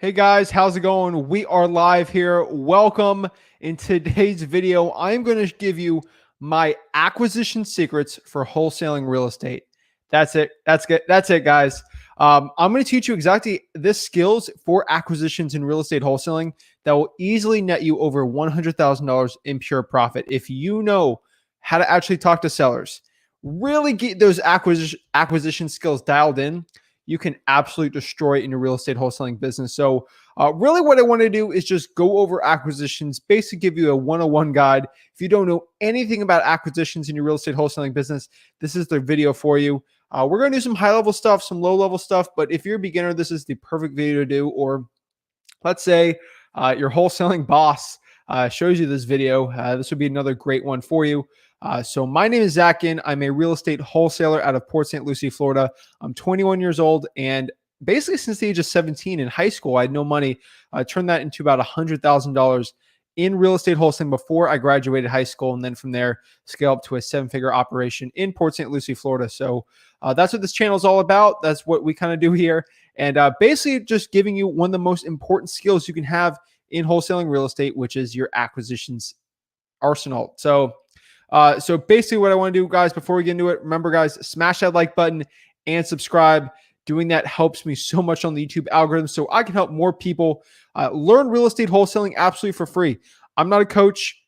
Hey guys, how's it going? We are live here. Welcome. In today's video, I'm going to give you my acquisition secrets for wholesaling real estate. That's it. That's good. That's it, guys. I'm going to teach you exactly this skills for acquisitions in real estate wholesaling that will easily net you over $100,000 in pure profit if you know how to actually talk to sellers. Really get those acquisition skills dialed in. You can absolutely destroy it in your real estate wholesaling business. So really what I want to do is just go over acquisitions, basically give you a 101 guide. If you don't know anything about acquisitions in your real estate wholesaling business, this is the video for you. We're going to do some high level stuff, some low level stuff, but if you're a beginner, this is the perfect video to do. Or let's say your wholesaling boss shows you this video. This would be another great one for you. So my name is Zach Ginn. I'm a real estate wholesaler out of Port St. Lucie, Florida. I'm 21 years old, and basically since the age of 17 in high school, I had no money. I turned that into about $100,000 in real estate wholesaling before I graduated high school, and then from there scale up to a seven-figure operation in Port St. Lucie, Florida. So that's what this channel is all about. That's what we kind of do here, and basically just giving you one of the most important skills you can have in wholesaling real estate, which is your acquisitions arsenal. So basically what I want to do, guys, before we get into it, remember, guys, smash that like button and subscribe. Doing that helps me so much on the YouTube algorithm so I can help more people learn real estate wholesaling absolutely for free. I'm not a coach.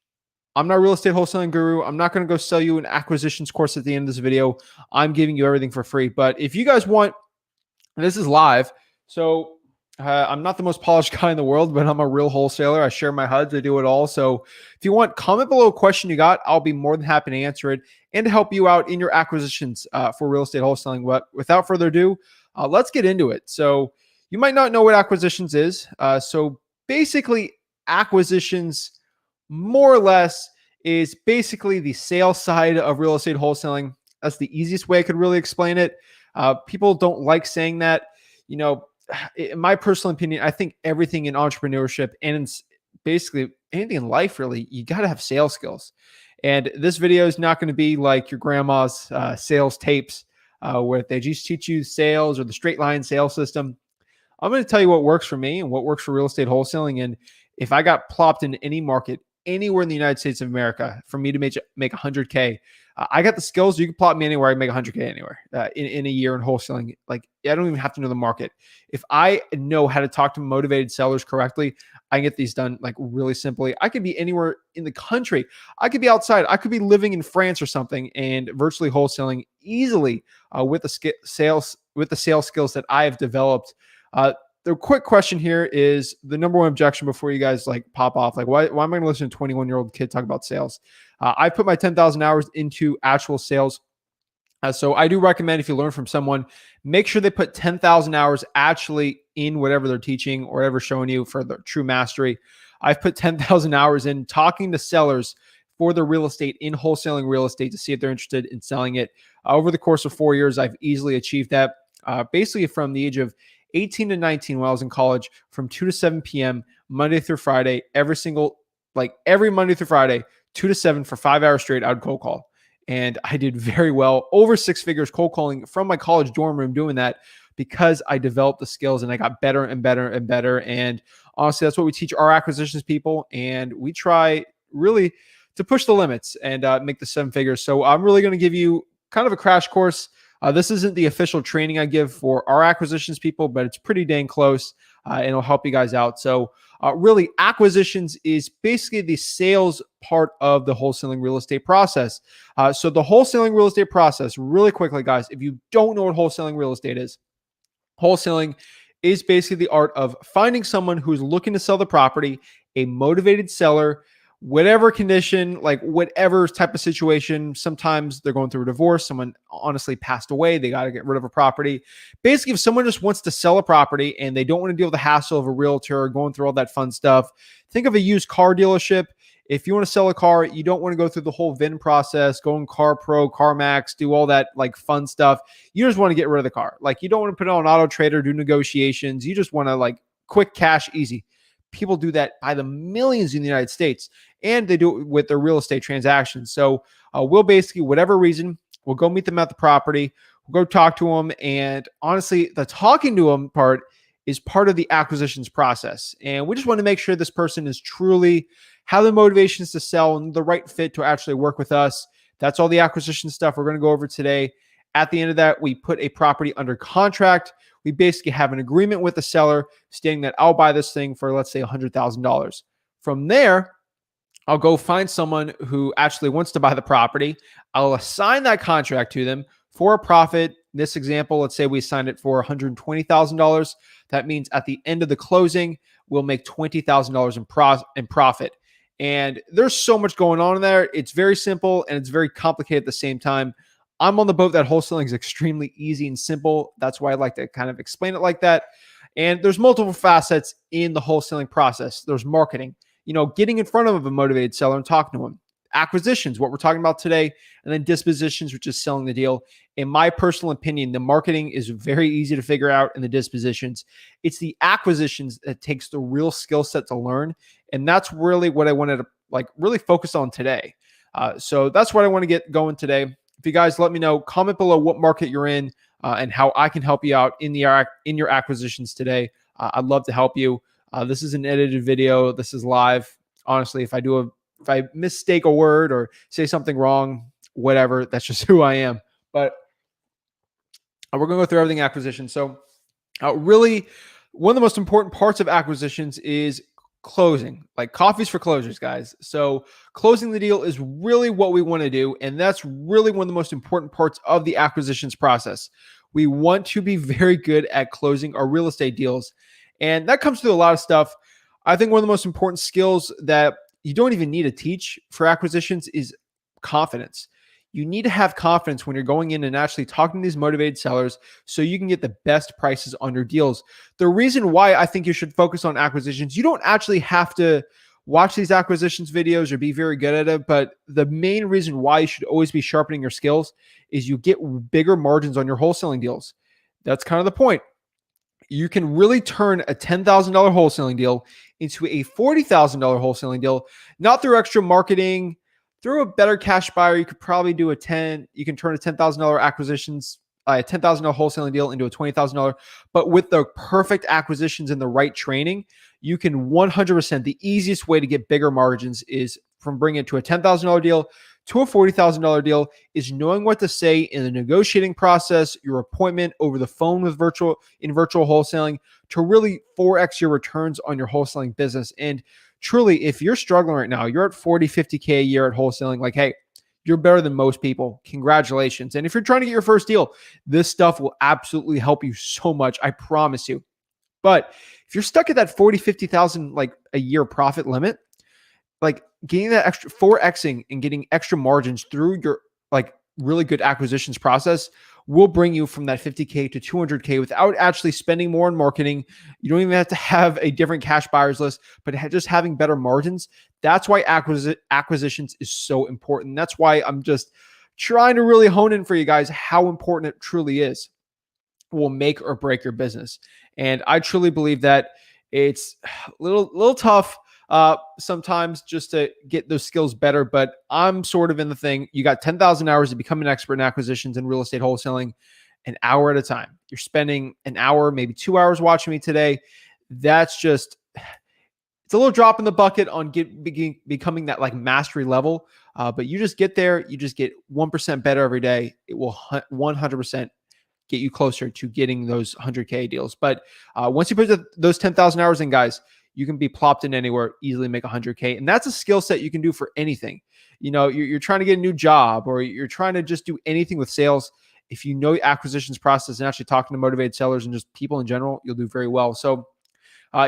I'm not a real estate wholesaling guru. I'm not going to go sell you an acquisitions course at the end of this video. I'm giving you everything for free. But if you guys want, and this is live, so I'm not the most polished guy in the world, but I'm a real wholesaler. I share my HUDs. I do it all. So if you want, comment below a question you got. I'll be more than happy to answer it and to help you out in your acquisitions for real estate wholesaling. But without further ado, let's get into it. So you might not know what acquisitions is. So basically, acquisitions, more or less, is basically the sales side of real estate wholesaling. That's the easiest way I could really explain it. People don't like saying that. You know, in my personal opinion, I think everything in entrepreneurship and in basically anything in life, really, you got to have sales skills. And this video is not going to be like your grandma's sales tapes where they just teach you sales or the straight line sales system. I'm going to tell you what works for me and what works for real estate wholesaling. And if I got plopped in any market anywhere in the United States of America for me to make 100K, I got the skills. You can plot me anywhere. I can make 100K anywhere in a year in wholesaling. Like, I don't even have to know the market. If I know how to talk to motivated sellers correctly, I can get these done like really simply. I could be anywhere in the country. I could be outside. I could be living in France or something and virtually wholesaling easily with the sales skills that I have developed. The quick question here is the number one objection before you guys like pop off. Like, why am I going to listen to a 21-year-old kid talk about sales? I put my 10,000 hours into actual sales. So I do recommend if you learn from someone, make sure they put 10,000 hours actually in whatever they're teaching or whatever showing you for the true mastery. I've put 10,000 hours in talking to sellers for the real estate in wholesaling real estate to see if they're interested in selling it. Over the course of 4 years, I've easily achieved that. Basically from the age of 18 to 19 while I was in college, from 2 to 7 p.m. Monday through Friday, every Monday through Friday, 2 to 7 for 5 hours straight, I would cold call. And I did very well, over 6 figures cold calling from my college dorm room doing that because I developed the skills and I got better and better and better. And honestly, that's what we teach our acquisitions people. And we try really to push the limits and make the 7 figures. So I'm really going to give you kind of a crash course. This isn't the official training I give for our acquisitions people, but it's pretty dang close and it'll help you guys out. So really, acquisitions is basically the sales part of the wholesaling real estate process. So the wholesaling real estate process, really quickly, guys, if you don't know what wholesaling real estate is, wholesaling is basically the art of finding someone who's looking to sell the property, a motivated seller, whatever condition, like whatever type of situation. Sometimes they're going through a divorce. Someone honestly passed away. They got to get rid of a property. Basically, if someone just wants to sell a property and they don't want to deal with the hassle of a realtor going through all that fun stuff, think of a used car dealership. If you want to sell a car, you don't want to go through the whole VIN process, go in Car Pro, CarMax, do all that like fun stuff. You just want to get rid of the car. Like, you don't want to put it on Auto Trader, do negotiations. You just want to like quick cash, easy. People do that by the millions in the United States, and they do it with their real estate transactions. So we'll basically, whatever reason, we'll go meet them at the property. We'll go talk to them. And honestly, the talking to them part is part of the acquisitions process. And we just want to make sure this person is truly have the motivations to sell and the right fit to actually work with us. That's all the acquisition stuff we're going to go over today. At the end of that, we put a property under contract. We basically have an agreement with the seller stating that I'll buy this thing for, let's say, $100,000. From there, I'll go find someone who actually wants to buy the property. I'll assign that contract to them for a profit. In this example, let's say we signed it for $120,000. That means at the end of the closing, we'll make $20,000 in profit. And there's so much going on in there. It's very simple and it's very complicated at the same time. I'm on the boat that wholesaling is extremely easy and simple. That's why I like to kind of explain it like that. And there's multiple facets in the wholesaling process. There's marketing, getting in front of a motivated seller and talking to them. Acquisitions, what we're talking about today, and then dispositions, which is selling the deal. In my personal opinion, the marketing is very easy to figure out, and the dispositions, it's the acquisitions that takes the real skill set to learn, and that's really what I wanted to really focus on today. So that's what I want to get going today. If you guys let me know, comment below what market you're in and how I can help you out in your acquisitions today. I'd love to help you. This is an edited video. This is live. Honestly, if I mistake a word or say something wrong, whatever, that's just who I am. But we're going to go through everything acquisition. So really, one of the most important parts of acquisitions is closing, like coffees for closers, guys. So closing the deal is really what we want to do. And that's really one of the most important parts of the acquisitions process. We want to be very good at closing our real estate deals. And that comes through a lot of stuff. I think one of the most important skills that you don't even need to teach for acquisitions is confidence. You need to have confidence when you're going in and actually talking to these motivated sellers so you can get the best prices on your deals. The reason why I think you should focus on acquisitions, you don't actually have to watch these acquisitions videos or be very good at it, but the main reason why you should always be sharpening your skills is you get bigger margins on your wholesaling deals. That's kind of the point. You can really turn a $10,000 wholesaling deal into a $40,000 wholesaling deal, not through extra marketing. Through a better cash buyer, you could probably do you can turn a $10,000 a $10,000 wholesaling deal into a $20,000. But with the perfect acquisitions and the right training, you can 100%. The easiest way to get bigger margins is from bringing it to a $10,000 deal to a $40,000 deal is knowing what to say in the negotiating process, your appointment over the phone with virtual wholesaling to really 4x your returns on your wholesaling business. And truly, if you're struggling right now, you're at 40, 50K a year at wholesaling, hey, you're better than most people. Congratulations. And if you're trying to get your first deal, this stuff will absolutely help you so much. I promise you. But if you're stuck at that 40, 50,000 a year profit limit, getting that extra 4xing and getting extra margins through your really good acquisitions process will bring you from that 50K to 200K without actually spending more on marketing. You don't even have to have a different cash buyers list, but just having better margins. That's why acquisitions is so important. That's why I'm just trying to really hone in for you guys how important it truly is. It will make or break your business. And I truly believe that it's a little tough sometimes just to get those skills better, but I'm sort of in the thing. You got 10,000 hours to become an expert in acquisitions and real estate wholesaling, an hour at a time. You're spending an hour, maybe 2 hours watching me today. That's just, it's a little drop in the bucket on becoming that mastery level. But you just get there, you just get 1% better every day. It will 100% get you closer to getting those 100K deals. But once you put those 10,000 hours in, guys, you can be plopped in anywhere, easily make 100K. And that's a skill set you can do for anything. You're trying to get a new job or you're trying to just do anything with sales. If you know acquisitions process and actually talking to motivated sellers and just people in general, you'll do very well. So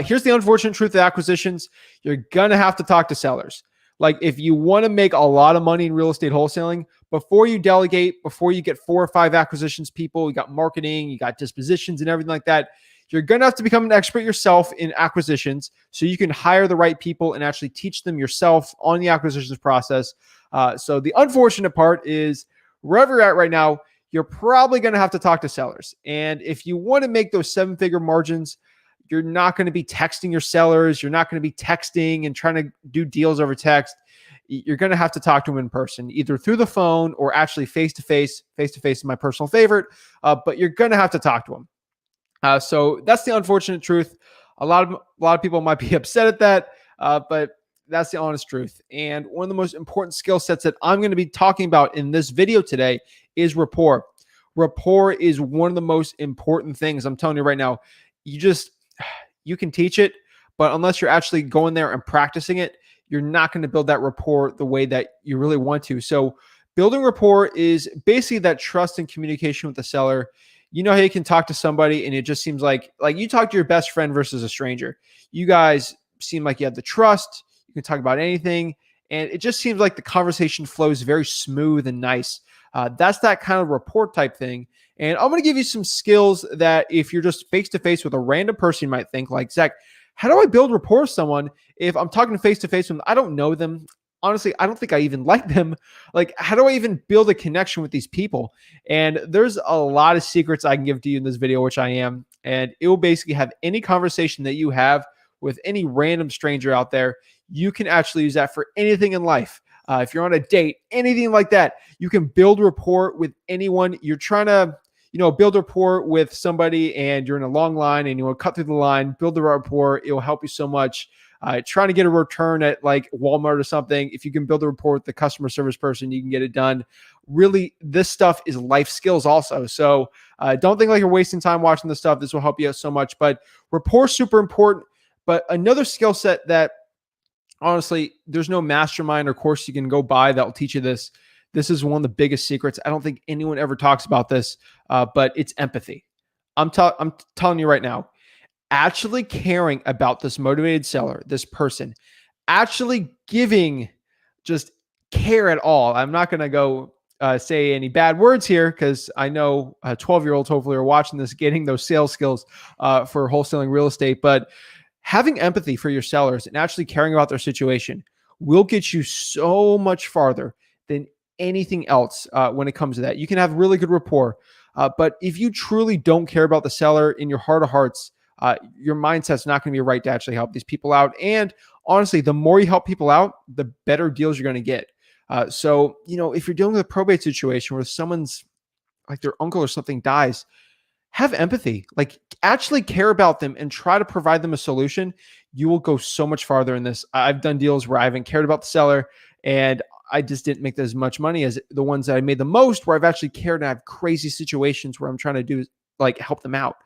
here's the unfortunate truth of acquisitions. You're going to have to talk to sellers. If you want to make a lot of money in real estate wholesaling, before you delegate, before you get 4 or 5 acquisitions people, you got marketing, you got dispositions and everything like that, you're going to have to become an expert yourself in acquisitions so you can hire the right people and actually teach them yourself on the acquisitions process. So the unfortunate part is wherever you're at right now, you're probably going to have to talk to sellers. And if you want to make those 7-figure margins, you're not going to be texting your sellers. You're not going to be texting and trying to do deals over text. You're going to have to talk to them in person, either through the phone or actually face-to-face. Face-to-face is my personal favorite, but you're going to have to talk to them. So that's the unfortunate truth. A lot of people might be upset at that, but that's the honest truth. And one of the most important skill sets that I'm going to be talking about in this video today is rapport. Rapport is one of the most important things. I'm telling you right now. You just you can teach it, but unless you're actually going there and practicing it, you're not going to build that rapport the way that you really want to. So building rapport is basically that trust and communication with the seller. You know how you can talk to somebody and it just seems like you talk to your best friend versus a stranger. You guys seem like you have the trust. You can talk about anything, and it just seems like the conversation flows very smooth and nice. That's that kind of rapport type thing. And I'm going to give you some skills that if you're just face to face with a random person, you might think like, Zach, how do I build rapport with someone if I'm talking face to face with them? I don't know them. Honestly, I don't think I even like them. Like, how do I even build a connection with these people? And there's a lot of secrets I can give to you in this video, which I am. And it will basically have any conversation that you have with any random stranger out there. You can actually use that for anything in life. If you're on a date, anything like that, you can build rapport with anyone. You're trying to, build rapport with somebody and you're in a long line and you want to cut through the line, build the rapport. It will help you so much. Trying to get a return at like Walmart or something. If you can build a rapport with the customer service person, you can get it done. Really, this stuff is life skills also. So don't think like you're wasting time watching this stuff. This will help you out so much. But rapport is super important. But another skill set that honestly, there's no mastermind or course you can go buy that will teach you this. This is one of the biggest secrets. I don't think anyone ever talks about this, but it's empathy. I'm telling you right now, actually caring about this motivated seller, this person, actually giving just care at all. I'm not going to go say any bad words here because I know 12-year-olds hopefully are watching this, getting those sales skills for wholesaling real estate. But having empathy for your sellers and actually caring about their situation will get you so much farther than anything else when it comes to that. You can have really good rapport, but if you truly don't care about the seller in your heart of hearts, your mindset's not going to be right to actually help these people out. And honestly, the more you help people out, the better deals you're going to get. So, if you're dealing with a probate situation where someone's like their uncle or something dies, have empathy, like actually care about them and try to provide them a solution. You will go so much farther in this. I've done deals where I haven't cared about the seller and I just didn't make as much money as the ones that I made the most, where I've actually cared and I have crazy situations where I'm trying to do like help them out.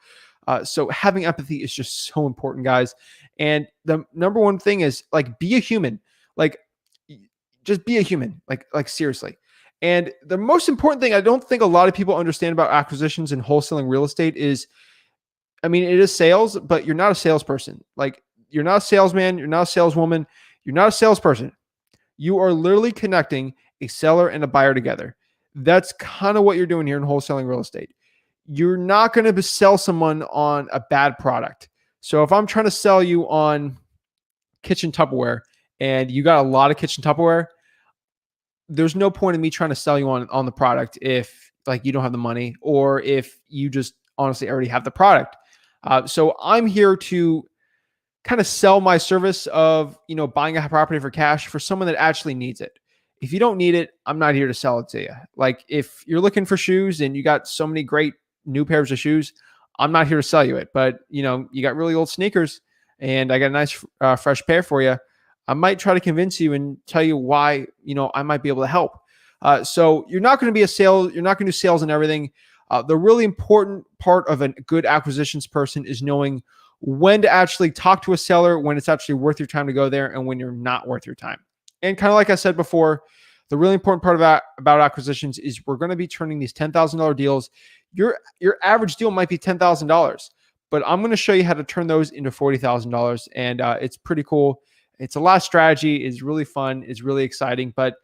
So having empathy is just so important, guys. And the number one thing is like, be a human, like just be a human, like seriously. And the most important thing I don't think a lot of people understand about acquisitions and wholesaling real estate is, I mean, it is sales, but you're not a salesperson. Like you're not a salesman. You're not a saleswoman. You're not a salesperson. You are literally connecting a seller and a buyer together. That's kind of what you're doing here in wholesaling real estate. You're not going to sell someone on a bad product. So if I'm trying to sell you on kitchen Tupperware and you got a lot of kitchen Tupperware, there's no point in me trying to sell you on the product if like you don't have the money or if you just honestly already have the product. So I'm here to kind of sell my service of, buying a property for cash for someone that actually needs it. If you don't need it, I'm not here to sell it to you. Like if you're looking for shoes and you got so many great new pairs of shoes, I'm not here to sell you it. But, you got really old sneakers and I got a nice fresh pair for you. I might try to convince you and tell you why, I might be able to help. So you're not going to be you're not going to do sales and everything. The really important part of a good acquisitions person is knowing when to actually talk to a seller, when it's actually worth your time to go there, and when you're not worth your time. And kind of like I said before, the really important part about acquisitions is we're going to be turning these $10,000 deals. Your average deal might be $10,000, but I'm going to show you how to turn those into $40,000, and it's pretty cool. It's a lot of strategy. It's really fun. It's really exciting. But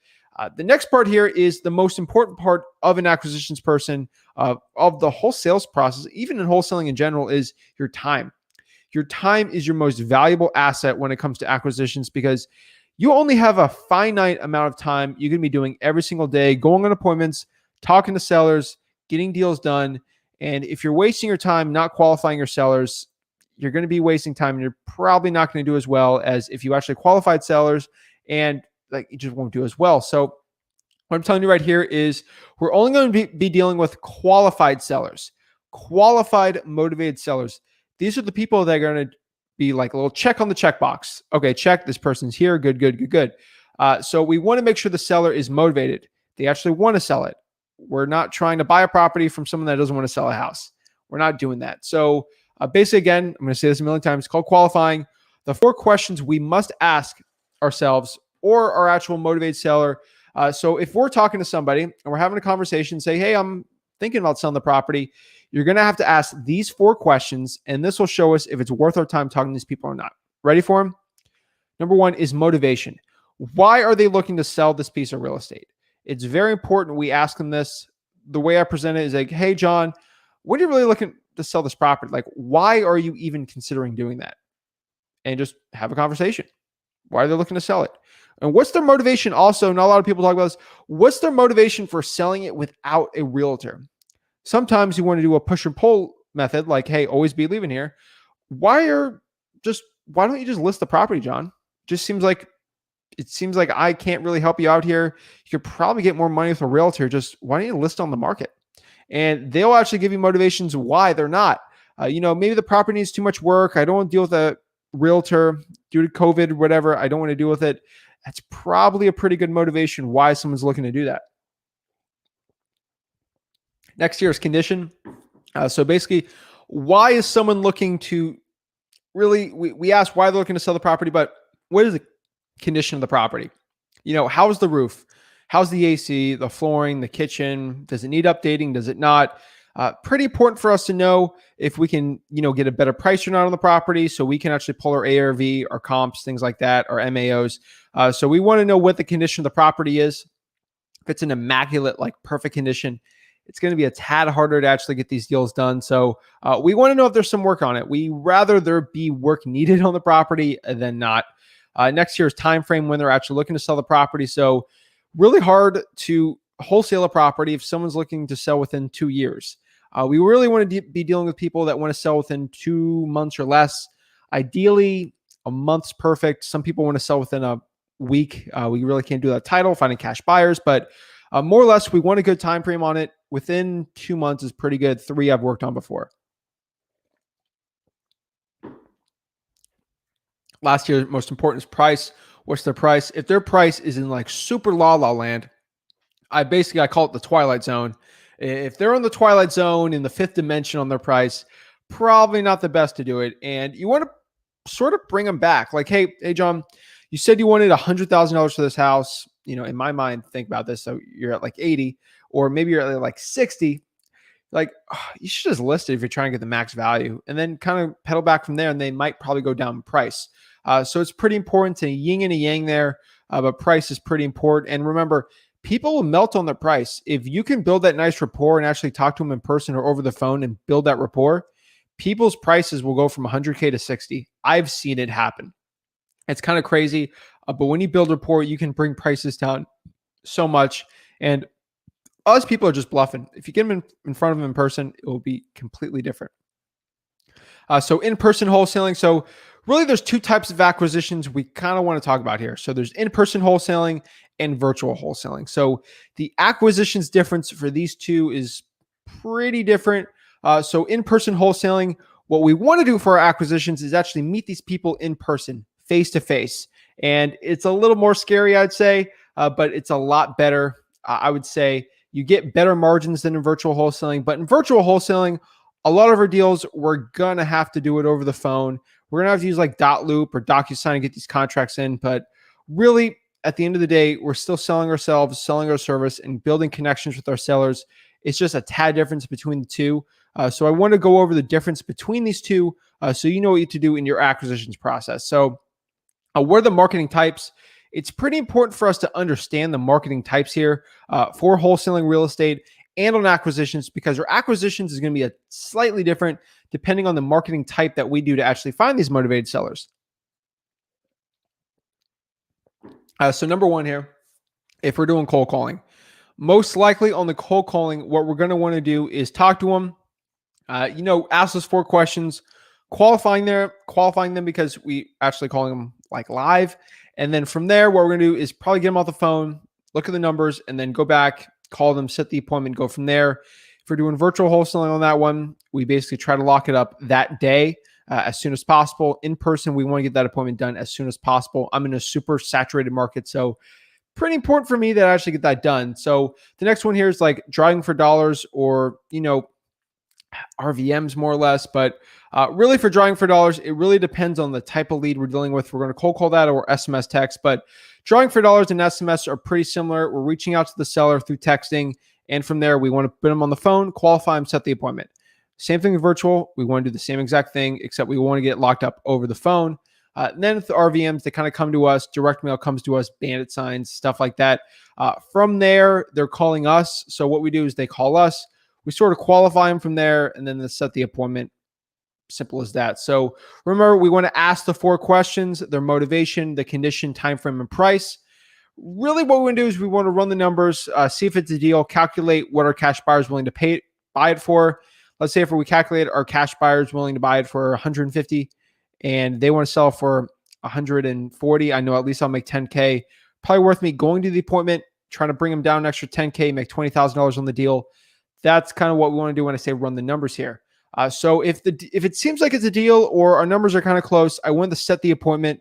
the next part here is the most important part of an acquisitions person, of the whole sales process, even in wholesaling in general, is your time. Your time is your most valuable asset when it comes to acquisitions because you only have a finite amount of time you're going to be doing every single day, going on appointments, talking to sellers, getting deals done. And if you're wasting your time not qualifying your sellers, you're going to be wasting time and you're probably not going to do as well as if you actually qualified sellers, and like you just won't do as well. So what I'm telling you right here is we're only going to be dealing with qualified sellers. qualified, motivated sellers. These are the people that are going to be like a little check on the checkbox. Okay, check. This person's here. Good, good, good, good. So we want to make sure the seller is motivated. They actually want to sell it. We're not trying to buy a property from someone that doesn't want to sell a house. We're not doing that. So basically, again, I'm going to say this a million times, it's called qualifying. The 4 questions we must ask ourselves or our actual motivated seller. So if we're talking to somebody and we're having a conversation, say, hey, I'm thinking about selling the property, you're going to have to ask these 4 questions, and this will show us if it's worth our time talking to these people or not. Ready for them? Number 1 is motivation. Why are they looking to sell this piece of real estate? It's very important we ask them this. The way I present it is like, hey, John, what are you really looking to sell this property? Like, why are you even considering doing that? And just have a conversation. Why are they looking to sell it? And what's their motivation? Also, not a lot of people talk about this. What's their motivation for selling it without a realtor? Sometimes you want to do a push and pull method, like, hey, always be leaving here. Why don't you just list the property, John? It seems like I can't really help you out here. You could probably get more money with a realtor. Just why don't you list on the market? And they'll actually give you motivations why they're not. Maybe the property needs too much work. I don't want to deal with a realtor due to COVID or whatever. I don't want to deal with it. That's probably a pretty good motivation why someone's looking to do that. Next here is condition. So basically, why is someone looking to really, we ask why they're looking to sell the property, but what is the condition of the property? How's the roof? How's the AC, the flooring, the kitchen? Does it need updating? Does it not? Pretty important for us to know if we can, get a better price or not on the property, so we can actually pull our ARV, our comps, things like that, our MAOs. So we want to know what the condition of the property is. If it's an immaculate, like perfect condition, it's going to be a tad harder to actually get these deals done. So we want to know if there's some work on it. We rather there be work needed on the property than not. Next here is time frame when they're actually looking to sell the property. So really hard to wholesale a property if someone's looking to sell within 2 years. We really want to be dealing with people that want to sell within 2 months or less. Ideally, a month's perfect. Some people want to sell within a week. We really can't do that title, finding cash buyers, but more or less, we want a good time frame on it. Within 2 months is pretty good. 3 I've worked on before. Last year, most important is price. What's their price? If their price is in like super la land, I call it the Twilight Zone. If they're on the Twilight Zone in the 5th dimension on their price, probably not the best to do it. And you want to sort of bring them back. Like, hey, John, you said you wanted $100,000 for this house. In my mind, think about this. So you're at like 80, or maybe you're at like 60. Like, you should just list it if you're trying to get the max value, and then kind of pedal back from there. And they might probably go down in price. So it's pretty important to yin and a yang there. But price is pretty important. And remember, people will melt on their price. If you can build that nice rapport and actually talk to them in person or over the phone and build that rapport, people's prices will go from 100K to 60. I've seen it happen. It's kind of crazy. But when you build rapport, you can bring prices down so much. And us people are just bluffing. If you get them in front of them in person, it will be completely different. So in-person wholesaling. So really there's 2 types of acquisitions we kind of want to talk about here. So there's in-person wholesaling and virtual wholesaling. So the acquisitions difference for these 2 is pretty different. So in-person wholesaling, what we want to do for our acquisitions is actually meet these people in person, face to face. And it's a little more scary, I'd say, but it's a lot better. I would say you get better margins than in virtual wholesaling. But in virtual wholesaling, a lot of our deals, we're going to have to do it over the phone. We're going to have to use like .loop or DocuSign to get these contracts in. But really, at the end of the day, we're still selling ourselves, selling our service, and building connections with our sellers. It's just a tad difference between the 2. So I want to go over the difference between these 2 so you know what to do in your acquisitions process. So what are the marketing types? It's pretty important for us to understand the marketing types here for wholesaling real estate and on acquisitions, because our acquisitions is going to be a slightly different depending on the marketing type that we do to actually find these motivated sellers. So number 1 here, if we're doing cold calling, most likely on the cold calling, what we're going to want to do is talk to them, ask those 4 questions, qualifying them because we actually calling them like live. And then from there, what we're going to do is probably get them off the phone, look at the numbers, and then go back, call them, set the appointment, go from there. If we're doing virtual wholesaling on that one, we basically try to lock it up that day as soon as possible. In person, we want to get that appointment done as soon as possible. I'm in a super saturated market, so pretty important for me that I actually get that done. So the next one here is like driving for dollars, or, RVMs more or less. But really for drawing for dollars, it really depends on the type of lead we're dealing with. We're going to cold call that or SMS text, but drawing for dollars and SMS are pretty similar. We're reaching out to the seller through texting. And from there, we want to put them on the phone, qualify them, set the appointment. Same thing with virtual. We want to do the same exact thing, except we want to get locked up over the phone. Then with the RVMs, they kind of come to us, direct mail comes to us, bandit signs, stuff like that. From there, they're calling us. So what we do is they call us. We sort of qualify them from there, and then they set the appointment. Simple as that. So remember, we want to ask the 4 questions: their motivation, the condition, time frame, and price. Really what we want to do is we want to run the numbers, see if it's a deal, calculate what our cash buyer is willing to buy it for. Let's say if we calculate our cash buyer is willing to buy it for 150 and they want to sell for 140. I know at least I'll make 10K. Probably worth me going to the appointment, trying to bring them down an extra 10K, make $20,000 on the deal. That's kind of what we want to do when I say run the numbers here. So if it seems like it's a deal or our numbers are kind of close, I want to set the appointment.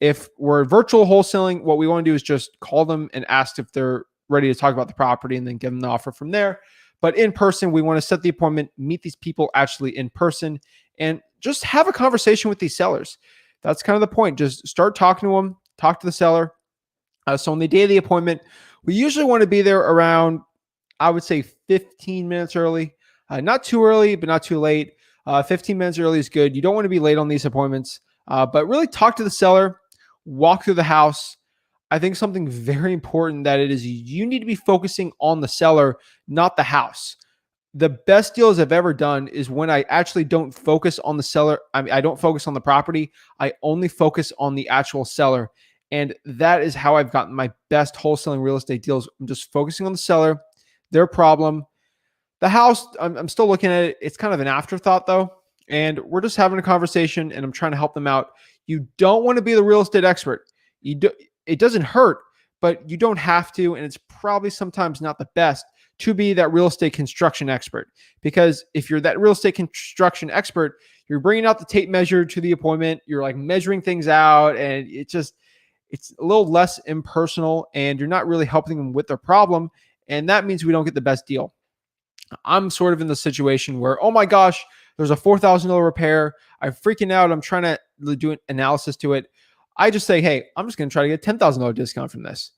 If we're virtual wholesaling, what we want to do is just call them and ask if they're ready to talk about the property and then give them the offer from there. But in person, we want to set the appointment, meet these people actually in person, and just have a conversation with these sellers. That's kind of the point. Just start talking to them, talk to the seller. So on the day of the appointment, we usually want to be there around, I would say 15 minutes early. Not too early, but not too late. 15 minutes early is good. You don't want to be late on these appointments, but really talk to the seller, walk through the house. I think something very important that it is you need to be focusing on the seller, not the house. The best deals I've ever done is when I actually don't focus on the seller. I don't focus on the property. I only focus on the actual seller. And that is how I've gotten my best wholesaling real estate deals. I'm just focusing on the seller, their problem. The house, I'm still looking at it. It's kind of an afterthought though. And we're just having a conversation and I'm trying to help them out. You don't want to be the real estate expert. It doesn't hurt, but you don't have to. And it's probably sometimes not the best to be that real estate construction expert. Because if you're that real estate construction expert, you're bringing out the tape measure to the appointment. You're like measuring things out, and it's a little less impersonal, and you're not really helping them with their problem. And that means we don't get the best deal. I'm sort of in the situation where, oh my gosh, there's a $4,000 repair. I'm freaking out. I'm trying to do an analysis to it. I just say, hey, I'm just going to try to get a $10,000 discount from this.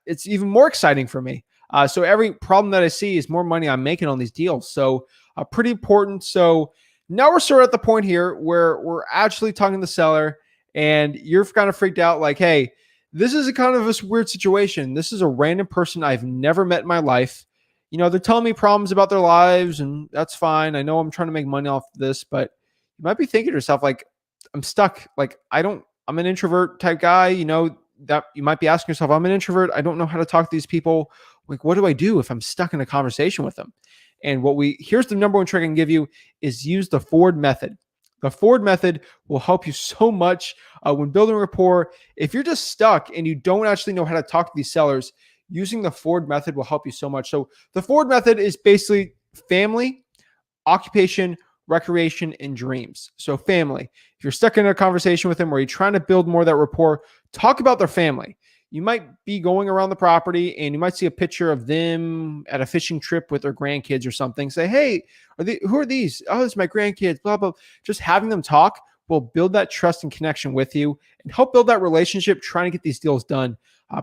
It's even more exciting for me. So every problem that I see is more money I'm making on these deals. So pretty important. So now we're sort of at the point here where we're actually talking to the seller and you're kind of freaked out like, hey, this is a kind of a weird situation. This is a random person I've never met in my life. They're telling me problems about their lives, and that's fine. I know I'm trying to make money off this, but you might be thinking to yourself, like, I'm stuck. Like, I'm an introvert type guy, that you might be asking yourself, I'm an introvert. I don't know how to talk to these people. Like, what do I do if I'm stuck in a conversation with them? And here's the number one trick I can give you is use the Ford method. The Ford method will help you so much when building rapport. If you're just stuck and you don't actually know how to talk to these sellers, using the Ford method will help you so much. So the Ford method is basically family, occupation, recreation, and dreams. So family, if you're stuck in a conversation with them or you're trying to build more of that rapport, talk about their family. You might be going around the property and you might see a picture of them at a fishing trip with their grandkids or something. Say, hey, who are these? Oh, it's my grandkids, blah, blah. Just having them talk will build that trust and connection with you and help build that relationship trying to get these deals done.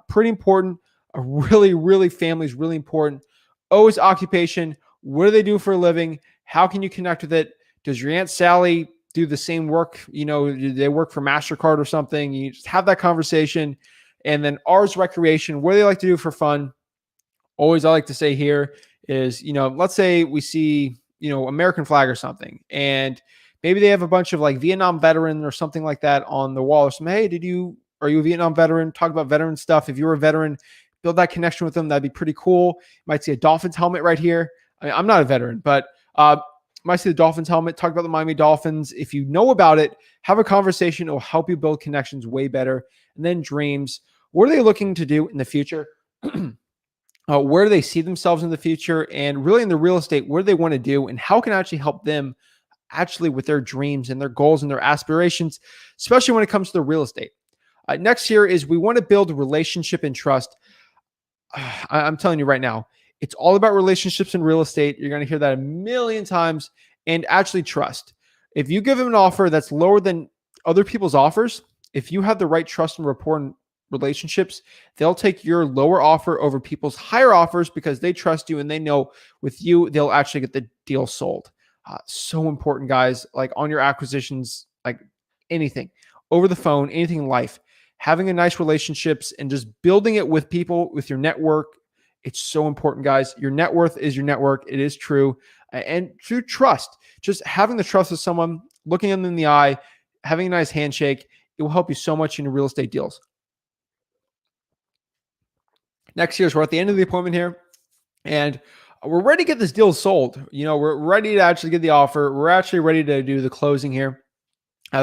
Pretty important. Really family is really important. Always occupation. What do they do for a living? How can you connect with it? Does your Aunt Sally do the same work? Do they work for MasterCard or something? You just have that conversation. And then ours recreation, what do they like to do for fun? Always I like to say here is, let's say we see, American flag or something, and maybe they have a bunch of like Vietnam veteran or something like that on the wall or something. Hey, are you a Vietnam veteran? Talk about veteran stuff. If you're a veteran, build that connection with them. That'd be pretty cool. You might see a Dolphins helmet right here. I mean, I'm not a veteran, but might see the Dolphins helmet, talk about the Miami Dolphins. If you know about it, have a conversation. It will help you build connections way better. And then dreams. What are they looking to do in the future? where do they see themselves in the future, and really in the real estate, what do they want to do, and how can I actually help them actually with their dreams and their goals and their aspirations, especially when it comes to the real estate. Next here is we want to build relationship and trust. I'm telling you right now, it's all about relationships in real estate. You're going to hear that a million times, and actually trust. If you give them an offer that's lower than other people's offers, if you have the right trust and rapport and relationships, they'll take your lower offer over people's higher offers because they trust you and they know with you, they'll actually get the deal sold. So important, guys, like on your acquisitions, like anything over the phone, anything in life, having a nice relationships and just building it with people, with your network. It's so important, guys. Your net worth is your network. It is true. And through trust, just having the trust of someone, looking them in the eye, having a nice handshake, it will help you so much in your real estate deals. Next year, we're at the end of the appointment here, and we're ready to get this deal sold. We're ready to actually get the offer. We're actually ready to do the closing here.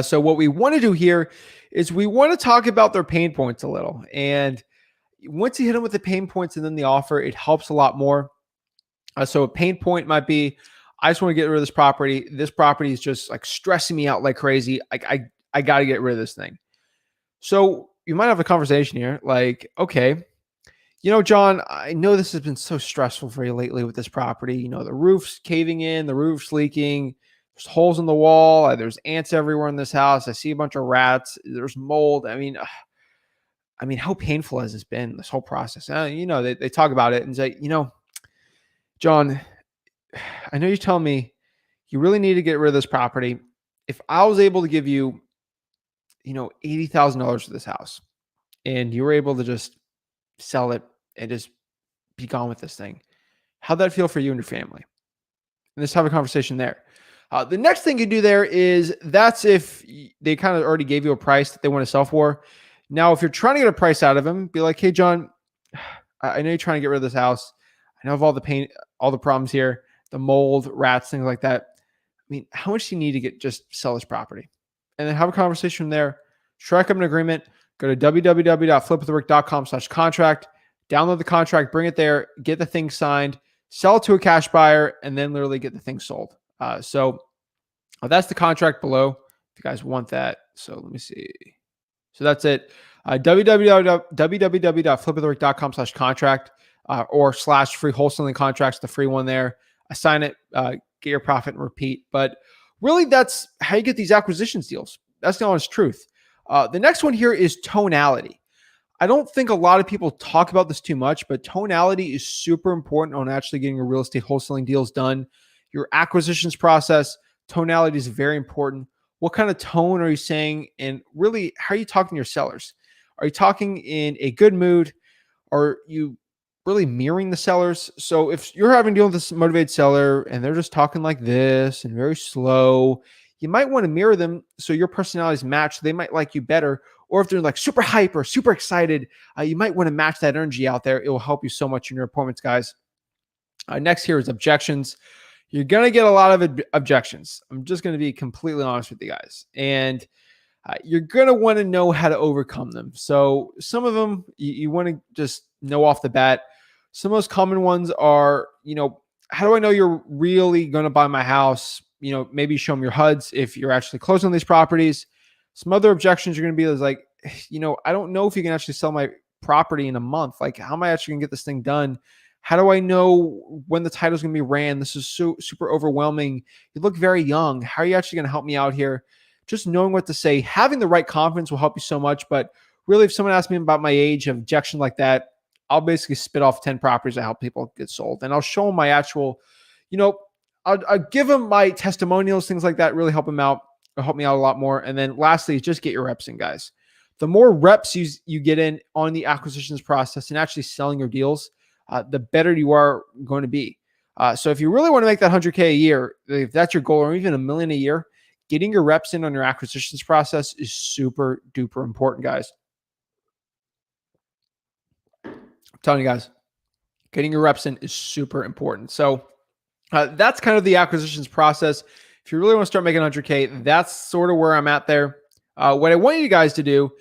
So what we want to do here is we want to talk about their pain points a little. And once you hit them with the pain points and then the offer, it helps a lot more. So a pain point might be, I just want to get rid of this property. This property is just like stressing me out like crazy. I got to get rid of this thing. So you might have a conversation here like, okay, John, I know this has been so stressful for you lately with this property. The roof's caving in, the roof's leaking, there's holes in the wall, there's ants everywhere in this house. I see a bunch of rats, there's mold. I mean, how painful has this been, this whole process? They talk about it and say, John, I know you're telling me you really need to get rid of this property. If I was able to give you, $80,000 for this house and you were able to just sell it and just be gone with this thing, how'd that feel for you and your family? And let's have a conversation there. The next thing you do there is that's if they kind of already gave you a price that they want to sell for. Now, if you're trying to get a price out of them, be like, hey, John, I know you're trying to get rid of this house. I know of all the pain, all the problems here, the mold, rats, things like that. How much do you need to just sell this property? And then have a conversation from there. Strike up an agreement. Go to www.flipwithrick.com/contract. Download the contract, bring it there, get the thing signed, sell it to a cash buyer, and then literally get the thing sold. So that's the contract below if you guys want that. So let me see. So that's it. www.flipwithrick.com/contract or /free wholesaling contracts, the free one there. Assign it, get your profit and repeat. But really, that's how you get these acquisitions deals. That's the honest truth. The next one here is tonality. I don't think a lot of people talk about this too much, but tonality is super important on actually getting your real estate wholesaling deals done. Your acquisitions process, tonality is very important. What kind of tone are you saying? And really, how are you talking to your sellers? Are you talking in a good mood? Are you really mirroring the sellers? So if you're having to deal with this motivated seller and they're just talking like this and very slow, you might want to mirror them so your personalities match. They might like you better. Or if they're like super hype or super excited, you might want to match that energy out there. It will help you so much in your appointments, guys. Next here is objections. You're going to get a lot of objections. I'm just going to be completely honest with you guys. And you're going to want to know how to overcome them. So some of them you want to just know off the bat. Some of those common ones are, how do I know you're really going to buy my house? Maybe show them your HUDs if you're actually closing on these properties. Some other objections you're going to be like, I don't know if you can actually sell my property in a month. Like, how am I actually going to get this thing done? How do I know when the title's going to be ran? This is so super overwhelming. You look very young. How are you actually going to help me out here? Just knowing what to say, having the right confidence will help you so much. But really, if someone asks me about my age, an objection like that, I'll basically spit off 10 properties that help people get sold. And I'll show them my actual, I'll give them my testimonials, things like that, really help them out. It'll help me out a lot more. And then lastly, just get your reps in, guys. The more reps you get in on the acquisitions process and actually selling your deals, the better you are going to be. So if you really want to make that 100K a year, if that's your goal, or even $1 million a year, getting your reps in on your acquisitions process is super duper important, guys. I'm telling you guys, getting your reps in is super important. So that's kind of the acquisitions process. If you really want to start making 100K, that's sort of where I'm at there. What I want you guys to do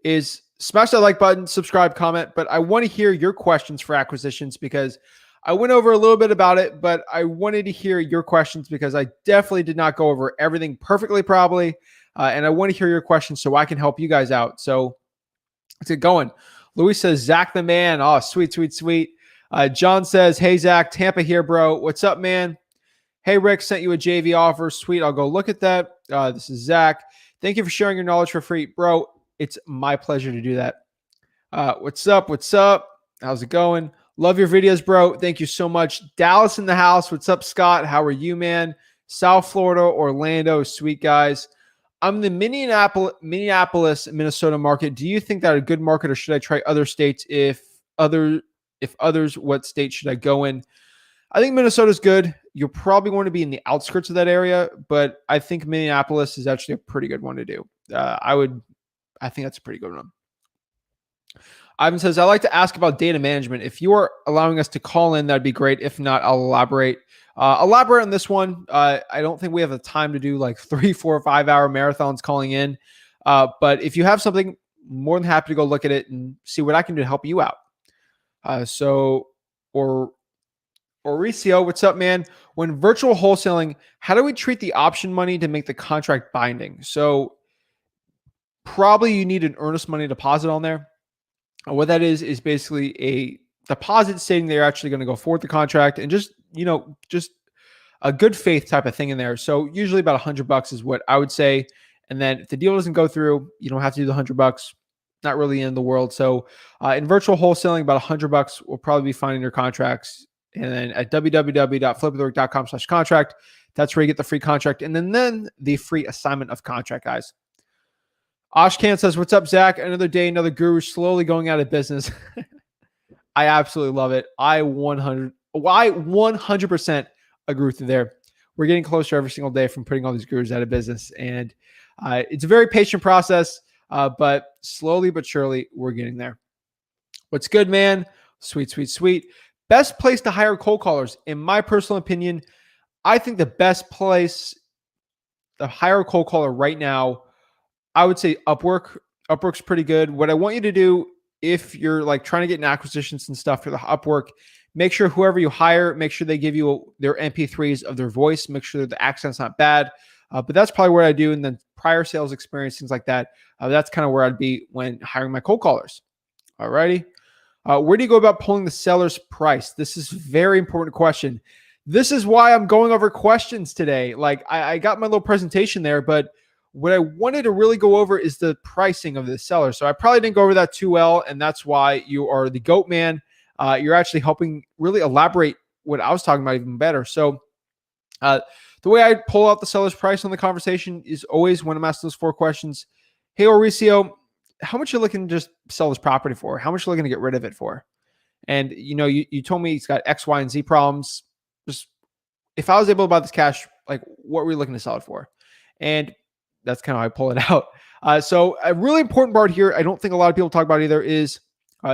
is smash that like button, subscribe, comment. But I want to hear your questions for acquisitions because I went over a little bit about it, but I wanted to hear your questions because I definitely did not go over everything perfectly, probably. And I want to hear your questions so I can help you guys out. So let's get going. Luis says, Zach the man. Oh, sweet, sweet, sweet. John says, hey, Zach, Tampa here, bro. What's up, man? Hey, Rick, sent you a JV offer. Sweet. I'll go look at that. This is Zach. Thank you for sharing your knowledge for free. Bro, it's my pleasure to do that. What's up? What's up? How's it going? Love your videos, bro. Thank you so much. Dallas in the house. What's up, Scott? How are you, man? South Florida, Orlando. Sweet guys. I'm in the Minneapolis, Minnesota market. Do you think that a good market, or should I try other states? If others, what state should I go in? I think Minnesota's good. You'll probably want to be in the outskirts of that area, but I think Minneapolis is actually a pretty good one to do. I think that's a pretty good one. Ivan says, I'd like to ask about data management. If you are allowing us to call in, that'd be great. If not, I'll elaborate. Elaborate on this one. I don't think we have the time to do like 3, 4, 5 hour marathons calling in. But if you have something, more than happy to go look at it and see what I can do to help you out. Mauricio, what's up, man? When virtual wholesaling, how do we treat the option money to make the contract binding? So probably you need an earnest money deposit on there. What that is basically a deposit stating they're actually going to go forward the contract, and just a good faith type of thing in there. So usually about $100 is what I would say. And then if the deal doesn't go through, you don't have to do the $100. Not really the end of the world. So in virtual wholesaling, about $100 will probably be fine in your contracts. And then at www.flipwithrick.com/contract, that's where you get the free contract. And then the free assignment of contract, guys. Ashkan says, what's up, Zach? Another day, another guru slowly going out of business. I absolutely love it. I 100% agree with you there. We're getting closer every single day from putting all these gurus out of business. And it's a very patient process, but slowly but surely, we're getting there. What's good, man? Sweet, sweet, sweet. Best place to hire cold callers. In my personal opinion, I think the best place to hire a cold caller right now, I would say Upwork. Upwork's pretty good. What I want you to do, if you're like trying to get in acquisitions and stuff for the Upwork, make sure whoever you hire, make sure they give you their MP3s of their voice. Make sure the accent's not bad. But that's probably what I do. And then prior sales experience, things like that. That's kind of where I'd be when hiring my cold callers. All righty. Where do you go about pulling the seller's price? This is a very important question. This is why I'm going over questions today. Like I got my little presentation there, but what I wanted to really go over is the pricing of the seller. So I probably didn't go over that too well. And that's why you are the GOAT man. You're actually helping really elaborate what I was talking about even better. So the way I pull out the seller's price on the conversation is always when I'm asked those 4 questions. Hey, Mauricio, how much you looking to just sell this property for? How much you looking to get rid of it for? And you told me it's got X, Y, and Z problems. Just if I was able to buy this cash, like what were you looking to sell it for? And that's kind of how I pull it out. So a really important part here, I don't think a lot of people talk about either, is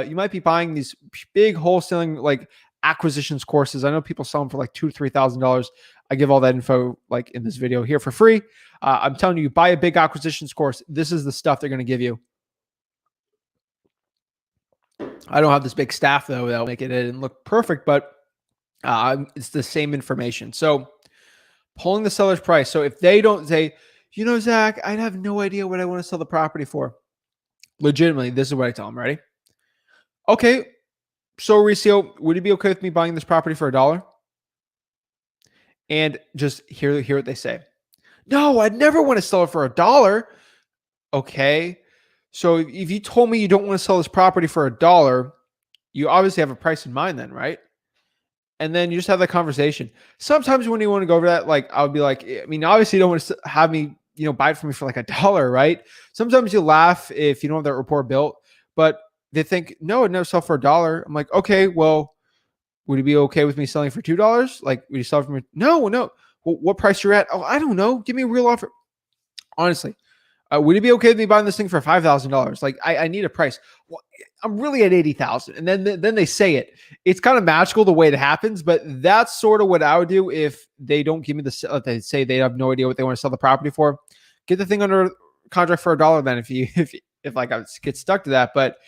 you might be buying these big wholesaling like acquisitions courses. I know people sell them for like $2,000 to $3,000. I give all that info like in this video here for free. I'm telling you, buy a big acquisitions course. This is the stuff they're going to give you. I don't have this big staff though that'll make it and look perfect, but it's the same information. So pulling the seller's price. So if they don't say, Zach, I have no idea what I want to sell the property for. Legitimately, this is what I tell them. Ready? Okay. So Mauricio, would it be okay with me buying this property for $1? And just hear what they say. No, I'd never want to sell it for $1. Okay. So if you told me you don't want to sell this property for $1, you obviously have a price in mind then, right? And then you just have that conversation. Sometimes when you want to go over that, like I would be like, I mean, obviously you don't want to have me, buy it for me for like $1, right? Sometimes you laugh if you don't have that rapport built, but they think, no, I'd never sell for $1. I'm like, okay, well, would it be okay with me selling for $2? Like, would you sell for me? No. Well, what price you're at? Oh, I don't know. Give me a real offer. Honestly, would it be okay with me buying this thing for $5,000? Like, I need a price. Well, I'm really at $80,000. And then they say it. It's kind of magical the way it happens, but that's sort of what I would do if they don't give me they say they have no idea what they want to sell the property for. Get the thing under contract for $1 then if if like I get stuck to that, but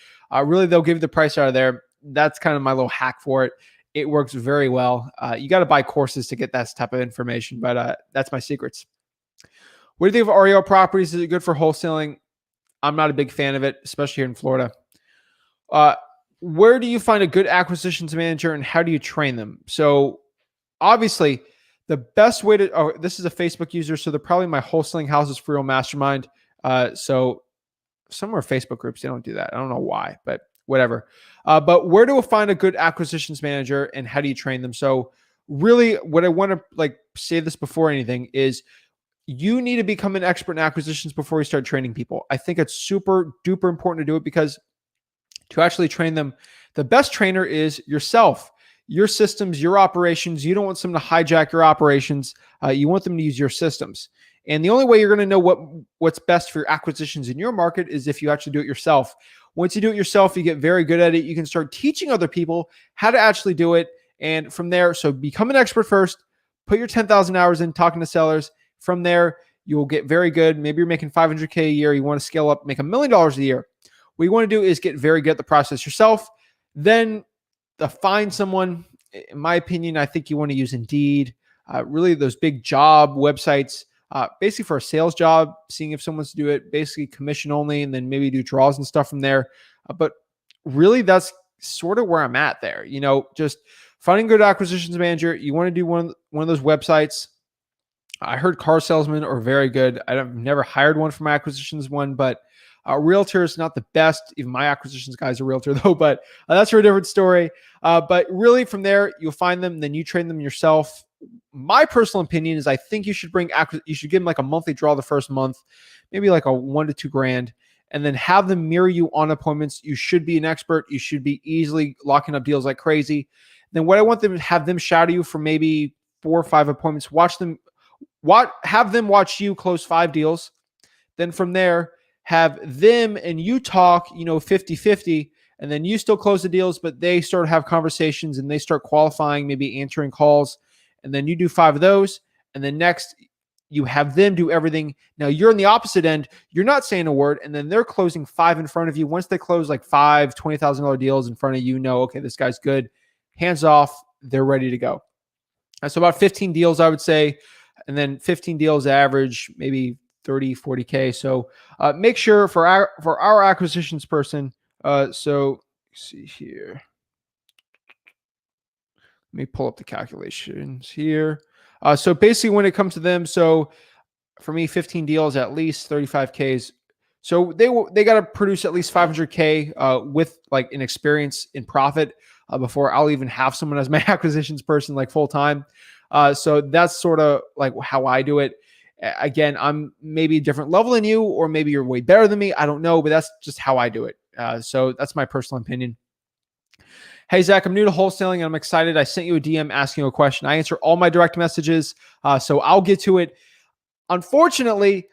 really they'll give you the price out of there. That's kind of my little hack for it. It works very well. You got to buy courses to get that type of information, but that's my secrets. What do you think of REO properties? Is it good for wholesaling? I'm not a big fan of it, especially here in Florida. Where do you find a good acquisitions manager and how do you train them? So obviously the best way to, this is a Facebook user. So they're probably my wholesaling houses for real mastermind. So some are Facebook groups, they don't do that. I don't know why, but whatever. But where do I find a good acquisitions manager and how do you train them? So really what I want to like say this before anything is you need to become an expert in acquisitions before you start training people. I think it's super duper important to do it because to actually train them, the best trainer is yourself, your systems, your operations. You don't want someone to hijack your operations. You want them to use your systems. And the only way you're going to know what's best for your acquisitions in your market is if you actually do it yourself. Once you do it yourself, you get very good at it. You can start teaching other people how to actually do it. And from there, so become an expert first, put your 10,000 hours in talking to sellers. From there, you'll get very good. Maybe you're making $500K a year. You want to scale up, make $1 million a year. What you want to do is get very good at the process yourself. Then find someone, in my opinion, I think you want to use Indeed, really those big job websites, basically for a sales job, seeing if someone's to do it, basically commission only, and then maybe do draws and stuff from there. But really that's sort of where I'm at there. You know, just finding a good acquisitions manager. You want to do one of those websites. I heard car salesmen are very good. I've never hired one for my acquisitions one, but a realtor is not the best. Even my acquisitions guy is a realtor though, but that's for a different story. But really from there, you'll find them, then you train them yourself. My personal opinion is I think you should you should give them like a monthly draw the first month, maybe like a $1 to $2 grand, and then have them mirror you on appointments. You should be an expert. You should be easily locking up deals like crazy. Then what I want them to have them shadow you for maybe 4 or 5 appointments, have them watch you close 5 deals. Then from there, have them and you talk, 50-50, and then you still close the deals, but they start to have conversations and they start qualifying, maybe answering calls. And then you do 5 of those. And then next you have them do everything. Now you're on the opposite end. You're not saying a word. And then they're closing 5 in front of you. Once they close like 5 $20,000 deals in front of you, okay, this guy's good. Hands off. They're ready to go. So about 15 deals, I would say. And then 15 deals average, maybe 30, 40K. So make sure for our acquisitions person. So let's see here. Let me pull up the calculations here. So basically when it comes to them, so for me, 15 deals, at least 35Ks. So they got to produce at least 500K with like an experience in profit before I'll even have someone as my acquisitions person, like full time. So that's sort of like how I do it. Again, I'm maybe a different level than you, or maybe you're way better than me. I don't know, but that's just how I do it. So that's my personal opinion. Hey, Zach, I'm new to wholesaling and I'm excited. I sent you a DM asking you a question. I answer all my direct messages, so I'll get to it. Unfortunately,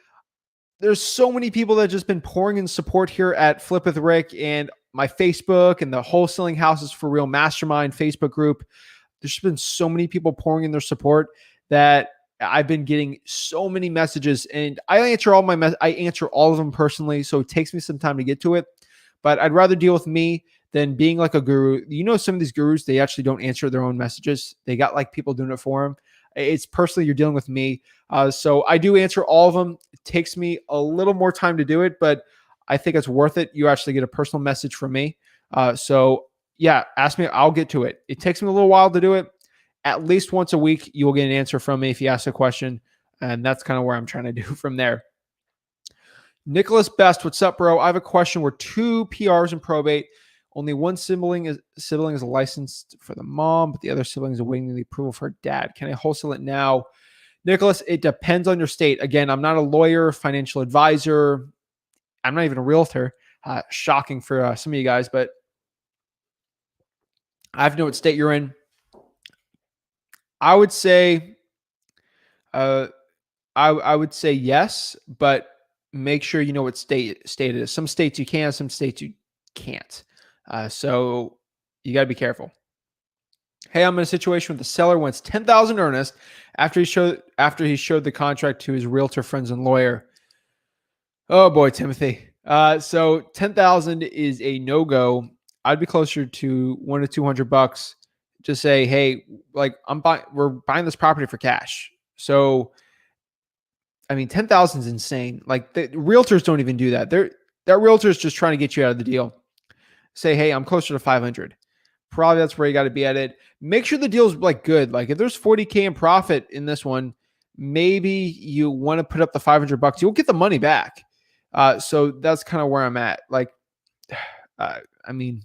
there's so many people that have just been pouring in support here at Flip with Rick and my Facebook and the Wholesaling Houses for Real Mastermind Facebook group. There's been so many people pouring in their support that I've been getting so many messages, and I answer all of them personally, so it takes me some time to get to it. But I'd rather deal with me than being like a guru. Some of these gurus, they actually don't answer their own messages. They got like people doing it for them. It's personally, you're dealing with me. So I do answer all of them. It takes me a little more time to do it, but I think it's worth it. You actually get a personal message from me. So yeah, ask me. I'll get to it. It takes me a little while to do it. At least once a week, you will get an answer from me if you ask a question. And that's kind of where I'm trying to do from there. Nicholas Best, what's up, bro? I have a question. We're 2 PRs in probate. Only one sibling is licensed for the mom, but the other sibling is awaiting the approval for her dad. Can I wholesale it now? Nicholas, it depends on your state. Again, I'm not a lawyer, financial advisor. I'm not even a realtor. Shocking for some of you guys, but I have to know what state you're in. I would say, I would say yes, but make sure you know what state it is. Some states you can, some states you can't. So you got to be careful. Hey, I'm in a situation where the seller wants $10,000 earnest after he showed the contract to his realtor friends and lawyer. Oh boy, Timothy. So 10,000 is a no-go. I'd be closer to $100 to $200. Just say, hey, like we're buying this property for cash. So, I mean, 10,000 is insane. Like the realtors don't even do that. That realtor is just trying to get you out of the deal. Say, hey, I'm closer to 500. Probably that's where you got to be at it. Make sure the deal's like good. Like if there's 40K in profit in this one, maybe you want to put up the $500. You'll get the money back. So that's kind of where I'm at. Like, I mean,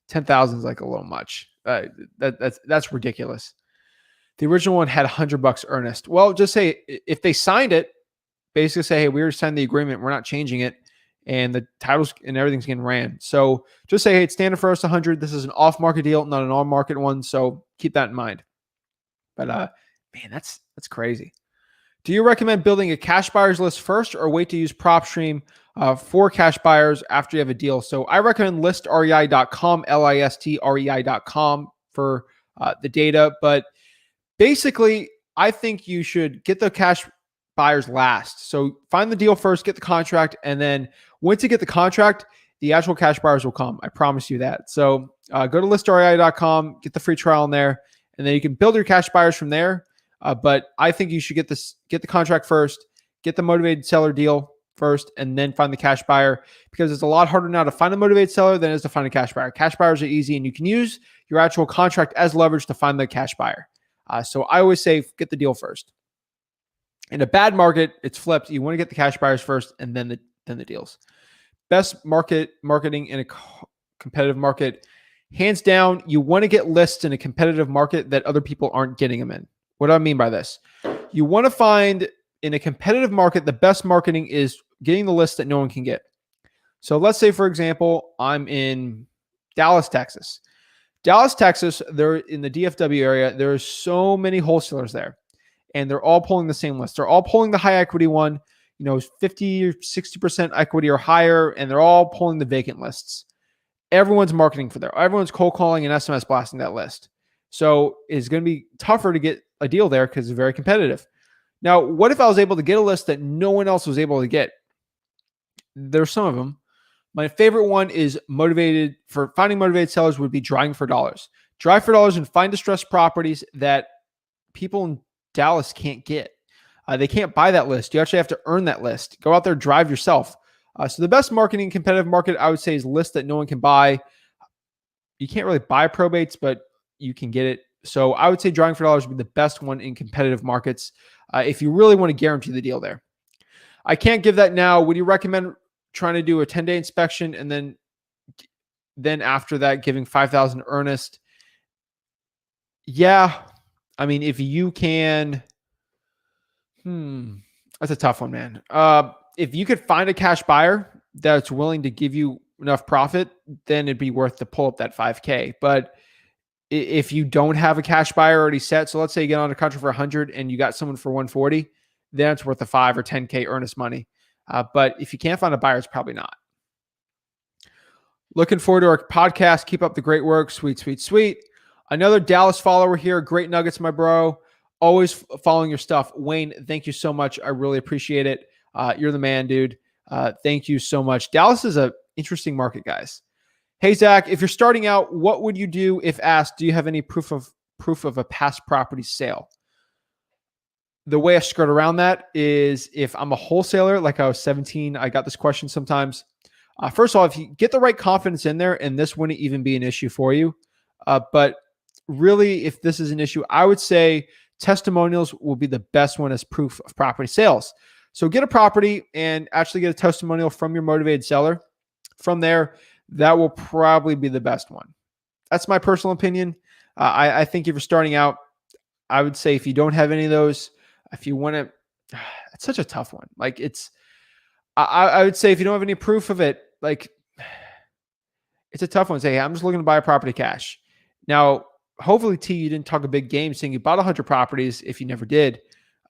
10,000 is like a little much. That's ridiculous. The original one had $100 earnest. Well, just say if they signed it, basically say, hey, we already signed the agreement. We're not changing it. And the titles and everything's getting ran. So just say, hey, it's standard for us 100. This is an off-market deal, not an on-market one. So keep that in mind. But man, that's crazy. Do you recommend building a cash buyers list first or wait to use PropStream for cash buyers after you have a deal? So I recommend listrei.com, listrei.com for the data. But basically, I think you should get the cash buyers last. So find the deal first, get the contract, and then once you get the contract, the actual cash buyers will come. I promise you that. So go to listrei.com, get the free trial in there, and then you can build your cash buyers from there. But I think you should get the contract first, get the motivated seller deal first, and then find the cash buyer, because it's a lot harder now to find a motivated seller than it is to find a cash buyer. Cash buyers are easy, and you can use your actual contract as leverage to find the cash buyer. So I always say get the deal first. In a bad market, it's flipped. You want to get the cash buyers first, and then the deals. Best marketing in a competitive market, hands down. You want to get lists in a competitive market that other people aren't getting them in. What do I mean by this? You want to find in a competitive market, the best marketing is getting the list that no one can get. So let's say, for example, I'm in Dallas, Texas. Dallas, Texas, they're in the DFW area. There are so many wholesalers there, and they're all pulling the same list. They're all pulling the high equity one, 50 or 60% equity or higher, and they're all pulling the vacant lists. Everyone's marketing for there. Everyone's cold calling and SMS blasting that list. So it's going to be tougher to get a deal there because it's very competitive. Now, what if I was able to get a list that no one else was able to get? There's some of them. My favorite one is finding motivated sellers would be Driving for Dollars. Drive for Dollars and find distressed properties that people in Dallas can't get. They can't buy that list. You actually have to earn that list. Go out there, drive yourself. So the best marketing competitive market, I would say, is lists that no one can buy. You can't really buy probates, but you can get it. So I would say Driving for Dollars would be the best one in competitive markets if you really want to guarantee the deal there. I can't give that now. Would you recommend trying to do a 10-day inspection and then after that giving 5,000 earnest? Yeah. I mean, if you can, that's a tough one, man. If you could find a cash buyer that's willing to give you enough profit, then it'd be worth to pull up that 5K. But if you don't have a cash buyer already set, so let's say you get on a contract for 100 and you got someone for 140, then it's worth the 5 or 10K earnest money. But if you can't find a buyer, it's probably not. Looking forward to our podcast. Keep up the great work. Sweet, sweet, sweet. Another Dallas follower here. Great nuggets, my bro. Always following your stuff. Wayne, thank you so much. I really appreciate it. You're the man, dude. Thank you so much. Dallas is an interesting market, guys. Hey, Zach, if you're starting out, what would you do if asked, do you have any proof of a past property sale? The way I skirt around that is if I'm a wholesaler, like I was 17, I got this question sometimes. First of all, if you get the right confidence in there, and this wouldn't even be an issue for you. But really, if this is an issue, I would say testimonials will be the best one as proof of property sales. So get a property and actually get a testimonial from your motivated seller. From there, that will probably be the best one. That's my personal opinion. I think if you're starting out, I would say if you don't have any of those, if you want to, it's such a tough one. Like I would say if you don't have any proof of it, like it's a tough one. Say, hey, I'm just looking to buy a property cash. Now, hopefully, T, you didn't talk a big game saying you bought 100 properties. If you never did,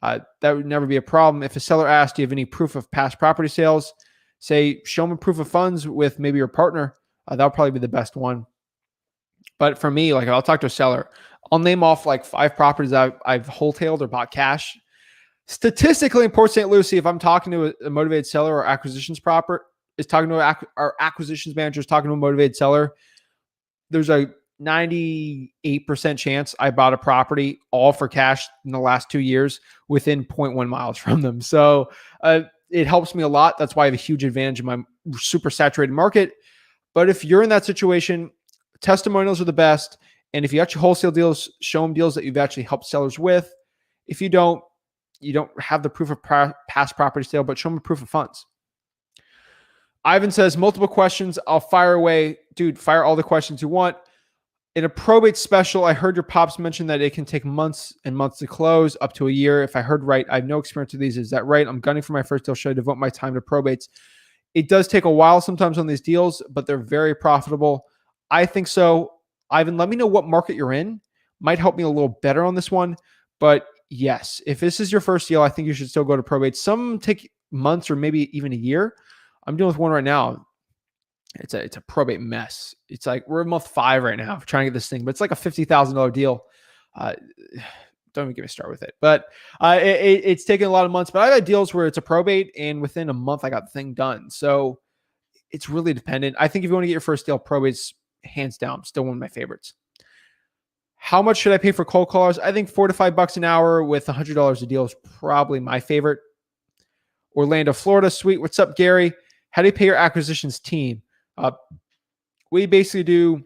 that would never be a problem. If a seller asked, do you have any proof of past property sales? Say, show them proof of funds with maybe your partner. That'll probably be the best one. But for me, like I'll talk to a seller. I'll name off like 5 properties I've wholesaled or bought cash. Statistically in Port St. Lucie, if I'm talking to a motivated seller or acquisitions is talking to our acquisitions manager is talking to a motivated seller, there's a 98% chance I bought a property all for cash in the last 2 years within 0.1 miles from them. So it helps me a lot. That's why I have a huge advantage in my super saturated market. But if you're in that situation, testimonials are the best. And if you actually wholesale deals, show them deals that you've actually helped sellers with. If you don't have the proof of past property sale, but show them proof of funds. Ivan says, multiple questions. I'll fire away. Dude, fire all the questions you want. In a probate special, I heard your pops mention that it can take months and months to close, up to a year. If I heard right, I have no experience with these. Is that right? I'm gunning for my first deal. Should I devote my time to probates? It does take a while sometimes on these deals, but they're very profitable. I think so. Ivan, let me know what market you're in. Might help me a little better on this one. But yes, if this is your first deal, I think you should still go to probate. Some take months or maybe even a year. I'm dealing with one right now. It's a probate mess. It's like we're in month 5 right now trying to get this thing, but it's like a $50,000 deal. Don't even get me started with it. But it's taken a lot of months. But I've had deals where it's a probate, and within a month I got the thing done. So it's really dependent. I think if you want to get your first deal, probate's hands down still one of my favorites. How much should I pay for cold callers? I think $4 to $5 an hour with $100 a deal is probably my favorite. Orlando, Florida. Sweet. What's up, Gary? How do you pay your acquisitions team? We basically do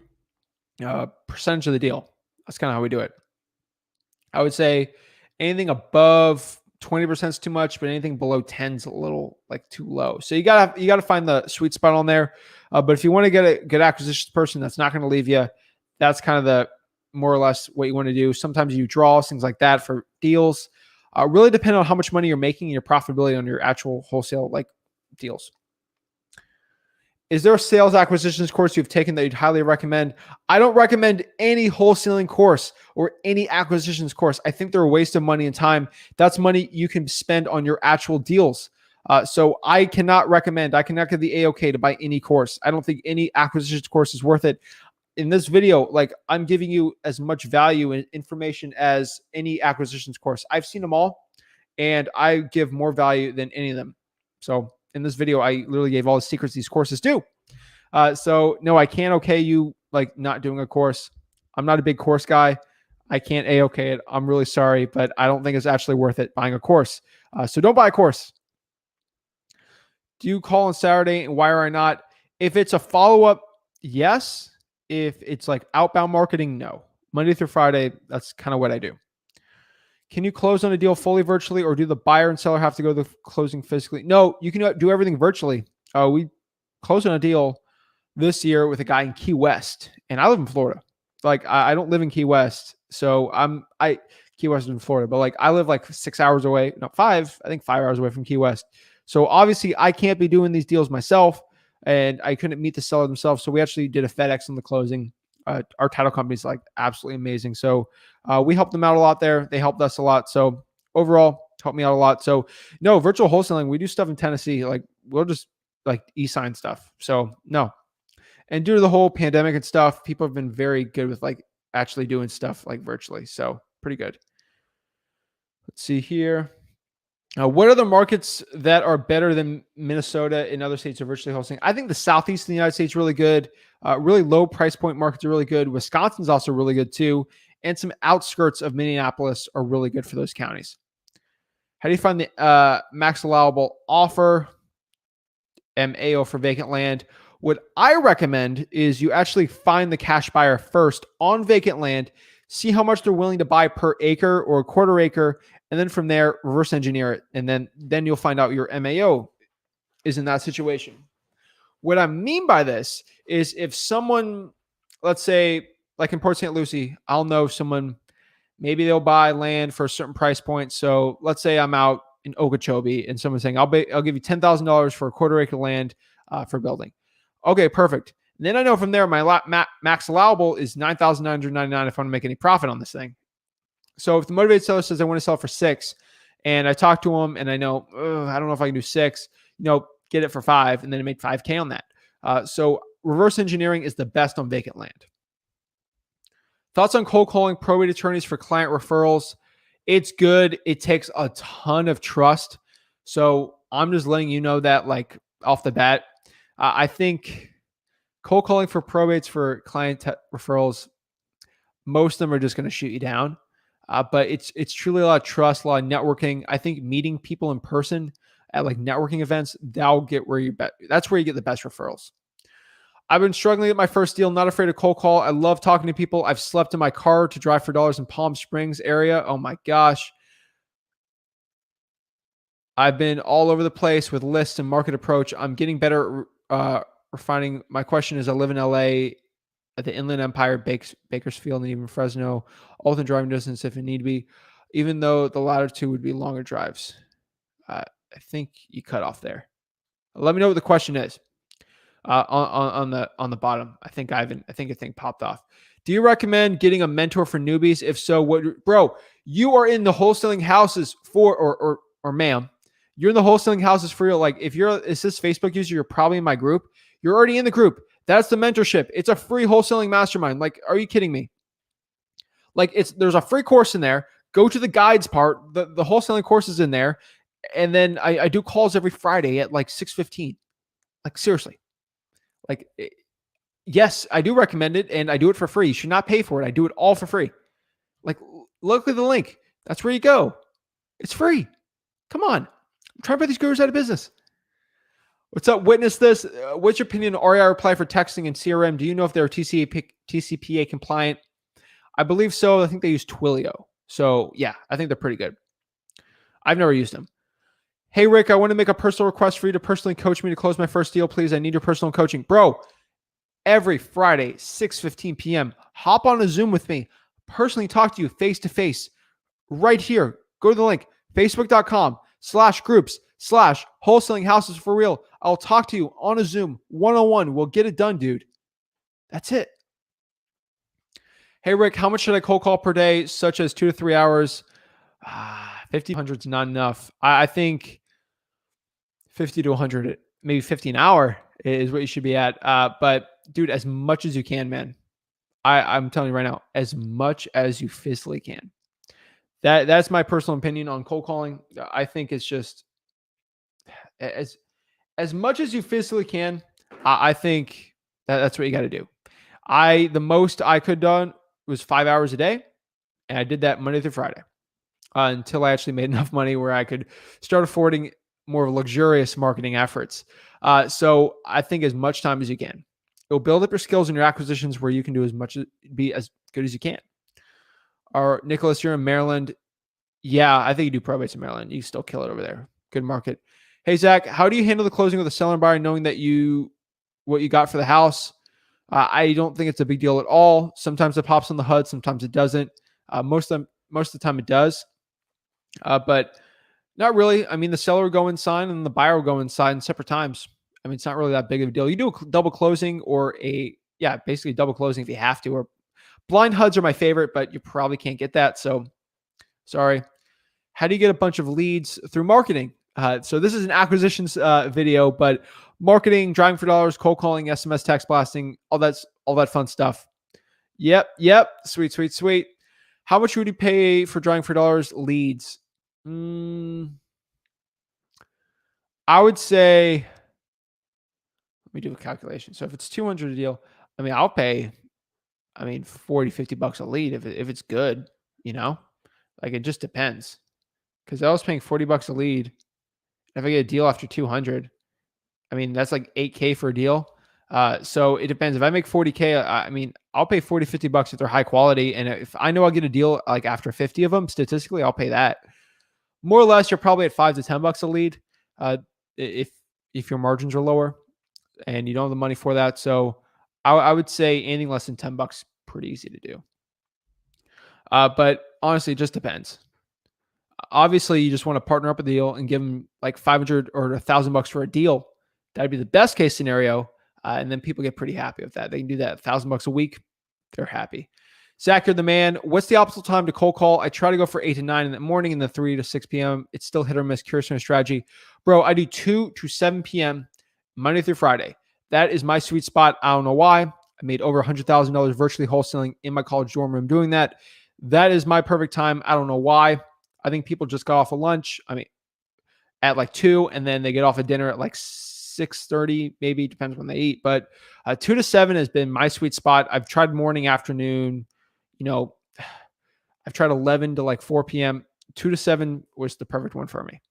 percentage of the deal. That's kind of how we do it. I would say anything above 20% is too much, but anything below 10 is a little like too low. So you gotta find the sweet spot on there. But if you want to get a good acquisitions person that's not going to leave you, that's kind of the more or less what you want to do. Sometimes you draw things like that for deals. Really depend on how much money you're making and your profitability on your actual wholesale like deals. Is there a sales acquisitions course you've taken that you'd highly recommend? I don't recommend any wholesaling course or any acquisitions course. I think they're a waste of money and time. That's money you can spend on your actual deals. So I cannot get the A-OK to buy any course. I don't think any acquisitions course is worth it. In this video, like I'm giving you as much value and information as any acquisitions course. I've seen them all, and I give more value than any of them. So in this video, I literally gave all the secrets these courses do. So no, I can't okay you like not doing a course. I'm not a big course guy. I can't A-OK it. I'm really sorry, but I don't think it's actually worth it buying a course. So don't buy a course. Do you call on Saturday, and why are I not? If it's a follow-up, yes. If it's like outbound marketing, no. Monday through Friday, that's kind of what I do. Can you close on a deal fully virtually, or do the buyer and seller have to go to the closing physically? No, you can do everything virtually. We closed on a deal this year with a guy in Key West, and I live in Florida. Like I don't live in Key West, so Key West is in Florida, but like I live like 6 hours away, no 5, I think 5 hours away from Key West. So obviously I can't be doing these deals myself, and I couldn't meet the seller themselves. So we actually did a FedEx on the closing. Our title company is like absolutely amazing. So we helped them out a lot there. They helped us a lot. So overall, helped me out a lot. So no, virtual wholesaling, we do stuff in Tennessee. Like we'll just like e-sign stuff. So no. And due to the whole pandemic and stuff, people have been very good with like actually doing stuff like virtually. So pretty good. Let's see here. What are the markets that are better than Minnesota and other states are virtually hosting? I think the Southeast of the United States is really good. Really low price point markets are really good. Wisconsin's also really good too. And some outskirts of Minneapolis are really good for those counties. How do you find the max allowable offer, MAO for vacant land? What I recommend is you actually find the cash buyer first on vacant land, see how much they're willing to buy per acre or a quarter acre, and then from there, reverse engineer it. And then you'll find out your MAO is in that situation. What I mean by this is if someone, let's say, like in Port St. Lucie, I'll know someone, maybe they'll buy land for a certain price point. So let's say I'm out in Okeechobee and someone's saying, I'll give you $10,000 for a quarter acre land for building. Okay, perfect. And then I know from there, my max allowable is $9,999 if I want to make any profit on this thing. So if the motivated seller says I want to sell for 6, and I talk to him and I know, I don't know if I can do 6, get it for 5, and then I make $5K on that. So reverse engineering is the best on vacant land. Thoughts on cold calling probate attorneys for client referrals? It's good. It takes a ton of trust. So I'm just letting you know that like off the bat. I think cold calling for probates for client referrals, most of them are just going to shoot you down. But it's truly a lot of trust, a lot of networking. I think meeting people in person at like networking events, that'll get where that's where you get the best referrals. I've been struggling at my first deal, not afraid of cold call. I love talking to people. I've slept in my car to drive for dollars in Palm Springs area. Oh my gosh. I've been all over the place with lists and market approach. I'm getting better at refining. My question is, I live in LA at the Inland Empire, Bakersfield, and even Fresno, all within driving distance if it need be, even though the latter two would be longer drives. I think you cut off there. Let me know what the question is. On the bottom. I think a thing popped off. Do you recommend getting a mentor for newbies? If so, what, bro? You are in the wholesaling houses for, or ma'am, you're in the wholesaling houses for real. Like if you're is this Facebook user, you're probably in my group. You're already in the group. That's the mentorship. It's a free wholesaling mastermind. Like, are you kidding me? Like there's a free course in there. Go to the guides part. The wholesaling course is in there, and then I do calls every Friday at like 6:15. Like seriously. Like, yes, I do recommend it, and I do it for free. You should not pay for it. I do it all for free. Like, look at the link. That's where you go. It's free. Come on. I'm trying to put these gurus out of business. What's up? Witness this. What's your opinion on REI reply for texting and CRM? Do you know if they're TCPA compliant? I believe so. I think they use Twilio. So, yeah, I think they're pretty good. I've never used them. Hey, Rick, I want to make a personal request for you to personally coach me to close my first deal, please. I need your personal coaching. Bro, every Friday, 6:15 p.m., hop on a Zoom with me. Personally talk to you face-to-face right here. Go to the link, facebook.com/groups/wholesaling houses for real. I'll talk to you on a Zoom, one-on-one. We'll get it done, dude. That's it. Hey, Rick, how much should I cold call per day, such as 2 to 3 hours? 50 to 100 is not enough. I think 50 to 100, maybe 50 an hour is what you should be at. But dude, as much as you can, man. I'm telling you right now, as much as you physically can. That's my personal opinion on cold calling. I think it's just as much as you physically can. I think that's what you got to do. The most I could done was 5 hours a day, and I did that Monday through Friday until I actually made enough money where I could start affording more luxurious marketing efforts. So I think as much time as you can. It'll build up your skills and your acquisitions where you can do as much, be as good as you can. Or Nicholas, you're in Maryland. Yeah, I think you do probates in Maryland. You still kill it over there. Good market. Hey, Zach, how do you handle the closing with a seller and buyer knowing that what you got for the house? I don't think it's a big deal at all. Sometimes it pops on the HUD, sometimes it doesn't. Most of the time it does. But not really. I mean, the seller will go and sign and the buyer will go and sign separate times. I mean, it's not really that big of a deal. You do a double closing or basically double closing if you have to. Or blind HUDs are my favorite, but you probably can't get that. So sorry. How do you get a bunch of leads through marketing? So this is an acquisitions video, but marketing, driving for dollars, cold calling, SMS, text blasting, all that fun stuff. Yep. Sweet. How much would you pay for driving for dollars leads? I would say, let me do a calculation. So if it's 200 a deal, I mean, I'll pay, 40, $50 a lead if it's good, like it just depends. Cause I was paying $40 a lead. If I get a deal after 200, that's like $8K for a deal. So it depends. If I make 40K, I'll pay 40, $50 if they're high quality. And if I know I'll get a deal like after 50 of them, statistically, I'll pay that. More or less, you're probably at $5 to $10 a lead. If your margins are lower and you don't have the money for that. So I would say anything less than $10, pretty easy to do. But honestly, it just depends. Obviously, you just want to partner up a deal and give them like $500 or $1,000 for a deal. That'd be the best case scenario. And then people get pretty happy with that. They can do that $1,000 a week. They're happy. Zach, you're the man. What's the optimal time to cold call? I try to go for 8 to 9 in the morning and then 3 to 6 p.m. It's still hit or miss. Curious on your strategy. Bro, I do 2 to 7 p.m. Monday through Friday. That is my sweet spot. I don't know why. I made over $100,000 virtually wholesaling in my college dorm room doing that. That is my perfect time. I don't know why. I think people just got off of lunch. At like 2, and then they get off of dinner at like 6:30, maybe depends when they eat. But 2 to 7 has been my sweet spot. I've tried morning, afternoon. You know, I've tried 11 to like 4 p.m. 2 to 7 was the perfect one for me.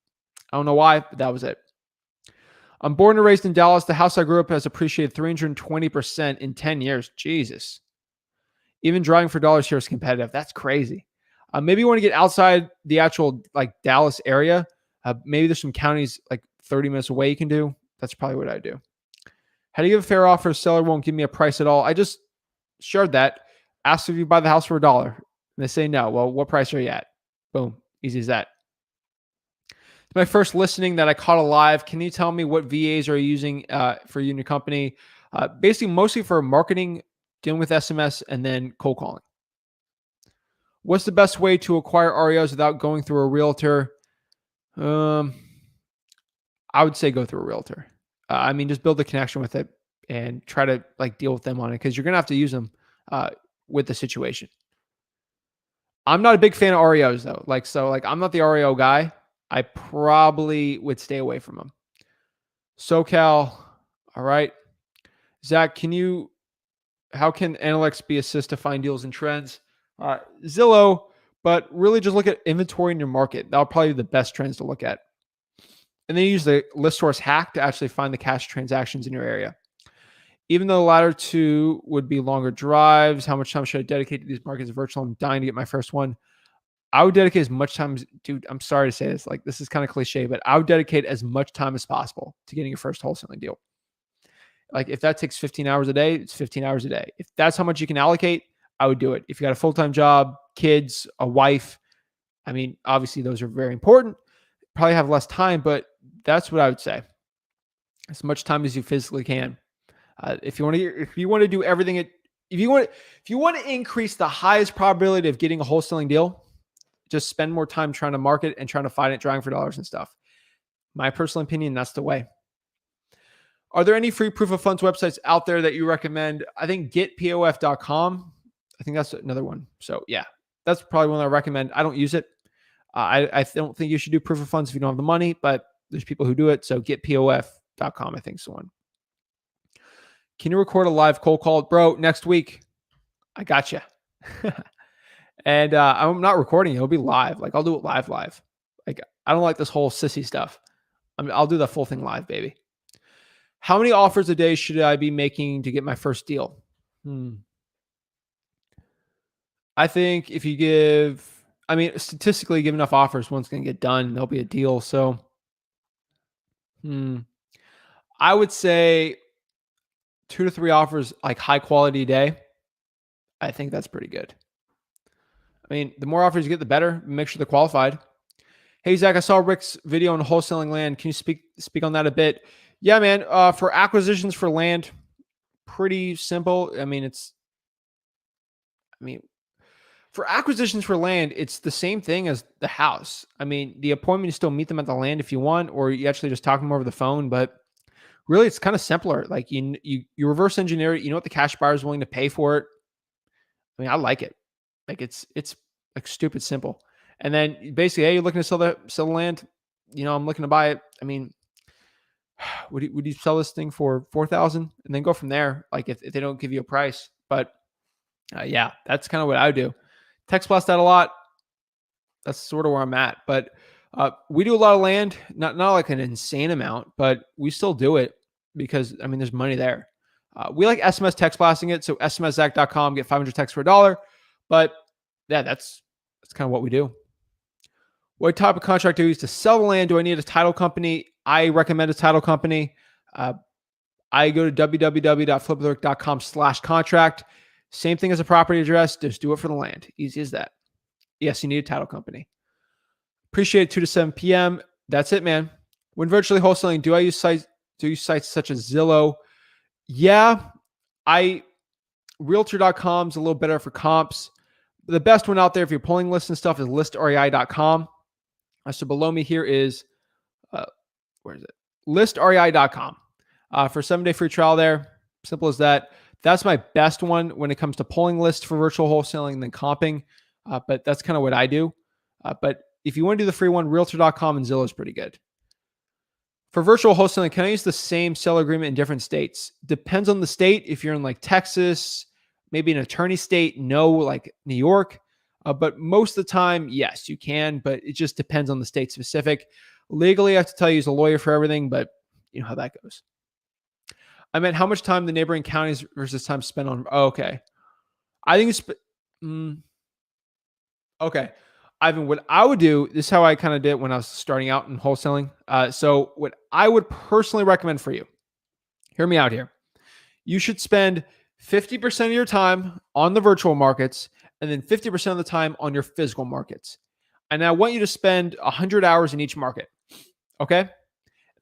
I don't know why, but that was it. I'm born and raised in Dallas. The house I grew up has appreciated 320% in 10 years. Jesus. Even driving for dollars here is competitive. That's crazy. Maybe you want to get outside the actual like Dallas area. Maybe there's some counties like 30 minutes away you can do. That's probably what I do. How do you give a fair offer? A seller won't give me a price at all. I just shared that. Ask if you buy the house for $1. And they say no. Well, what price are you at? Boom. Easy as that. It's my first listening that I caught alive. Can you tell me what VAs are you using for you and your company? Basically, mostly for marketing, dealing with SMS, and then cold calling. What's the best way to acquire REOs without going through a realtor? I would say go through a realtor. I mean, just build a connection with it and try to like deal with them on it because you're going to have to use them with the situation. I'm not a big fan of REOs though. So I'm not the REO guy. I probably would stay away from them. SoCal. All right. Zach, how can analytics be assist to find deals and trends? Zillow, but really just look at inventory in your market. That'll probably be the best trends to look at. And then use the list source hack to actually find the cash transactions in your area. Even though the latter two would be longer drives, how much time should I dedicate to these markets virtual? I'm dying to get my first one. I would dedicate as much time dude, I'm sorry to say this, like this is kind of cliche, but I would dedicate as much time as possible to getting your first wholesaling deal. Like if that takes 15 hours a day, it's 15 hours a day. If that's how much you can allocate, I would do it. If you got a full-time job, kids, a wife, I mean, obviously those are very important. Probably have less time, but that's what I would say. As much time as you physically can. If you want to do everything, if you want to increase the highest probability of getting a wholesaling deal, just spend more time trying to market and trying to find it, driving for dollars and stuff. My personal opinion, that's the way. Are there any free proof of funds websites out there that you recommend? I think getpof.com. I think that's another one. So yeah, that's probably one I recommend. I don't use it. I don't think you should do proof of funds if you don't have the money, but there's people who do it. So getpof.com, I think is the one. Can you record a live cold call? Bro, next week. I got you. And I'm not recording it. It'll be live. Like I'll do it live. Like I don't like this whole sissy stuff. I'll do the full thing live, baby. How many offers a day should I be making to get my first deal? I think if you statistically give enough offers, one's going to get done. There'll be a deal. So I would say 2 to 3 offers, like high quality a day. I think that's pretty good. I mean, the more offers you get, the better. Make sure they're qualified. Hey, Zach, I saw Rick's video on wholesaling land. Can you speak on that a bit? Yeah, man. For acquisitions for land, pretty simple. For acquisitions for land, it's the same thing as the house. I mean, the appointment, you still meet them at the land if you want, or you actually just talk to them over the phone. But really, it's kind of simpler. Like you reverse engineer it. You know what the cash buyer is willing to pay for it. I mean, I like it. Like it's like stupid simple. And then basically, hey, you're looking to sell the land. I'm looking to buy it. I mean, would you sell this thing for $4,000 and then go from there? Like if they don't give you a price, but yeah, that's kind of what I would do. Text blast that a lot. That's sort of where I'm at. But we do a lot of land, not like an insane amount, but we still do it because there's money there. We like SMS text blasting it. So smszach.com, get 500 texts for $1. But yeah, that's kind of what we do. What type of contract do I use to sell the land? Do I need a title company? I recommend a title company. I go to www.flipwithrick.com/contract. Same thing as a property address. Just do it for the land. Easy as that. Yes, you need a title company. Appreciate it. 2 to 7 p.m. That's it, man. When virtually wholesaling, do I use sites such as Zillow? Yeah, Realtor.com is a little better for comps. The best one out there, if you're pulling lists and stuff, is listrei.com. So below me here is, where is it? Listrei.com. For 7-day free trial there. Simple as that. That's my best one when it comes to pulling lists for virtual wholesaling and then comping. But that's kind of what I do. But if you want to do the free one, Realtor.com and Zillow is pretty good. For virtual wholesaling, can I use the same seller agreement in different states? Depends on the state. If you're in like Texas, maybe an attorney state, no, like New York. But most of the time, yes, you can, but it just depends on the state specific. Legally, I have to tell you, use a lawyer for everything, but you know how that goes. I meant how much time the neighboring counties versus time spent on. Oh, okay. I think it's, okay. Ivan, what I would do, this is how I kind of did when I was starting out in wholesaling. So what I would personally recommend for you, hear me out here. You should spend 50% of your time on the virtual markets and then 50% of the time on your physical markets. And I want you to spend 100 hours in each market. Okay.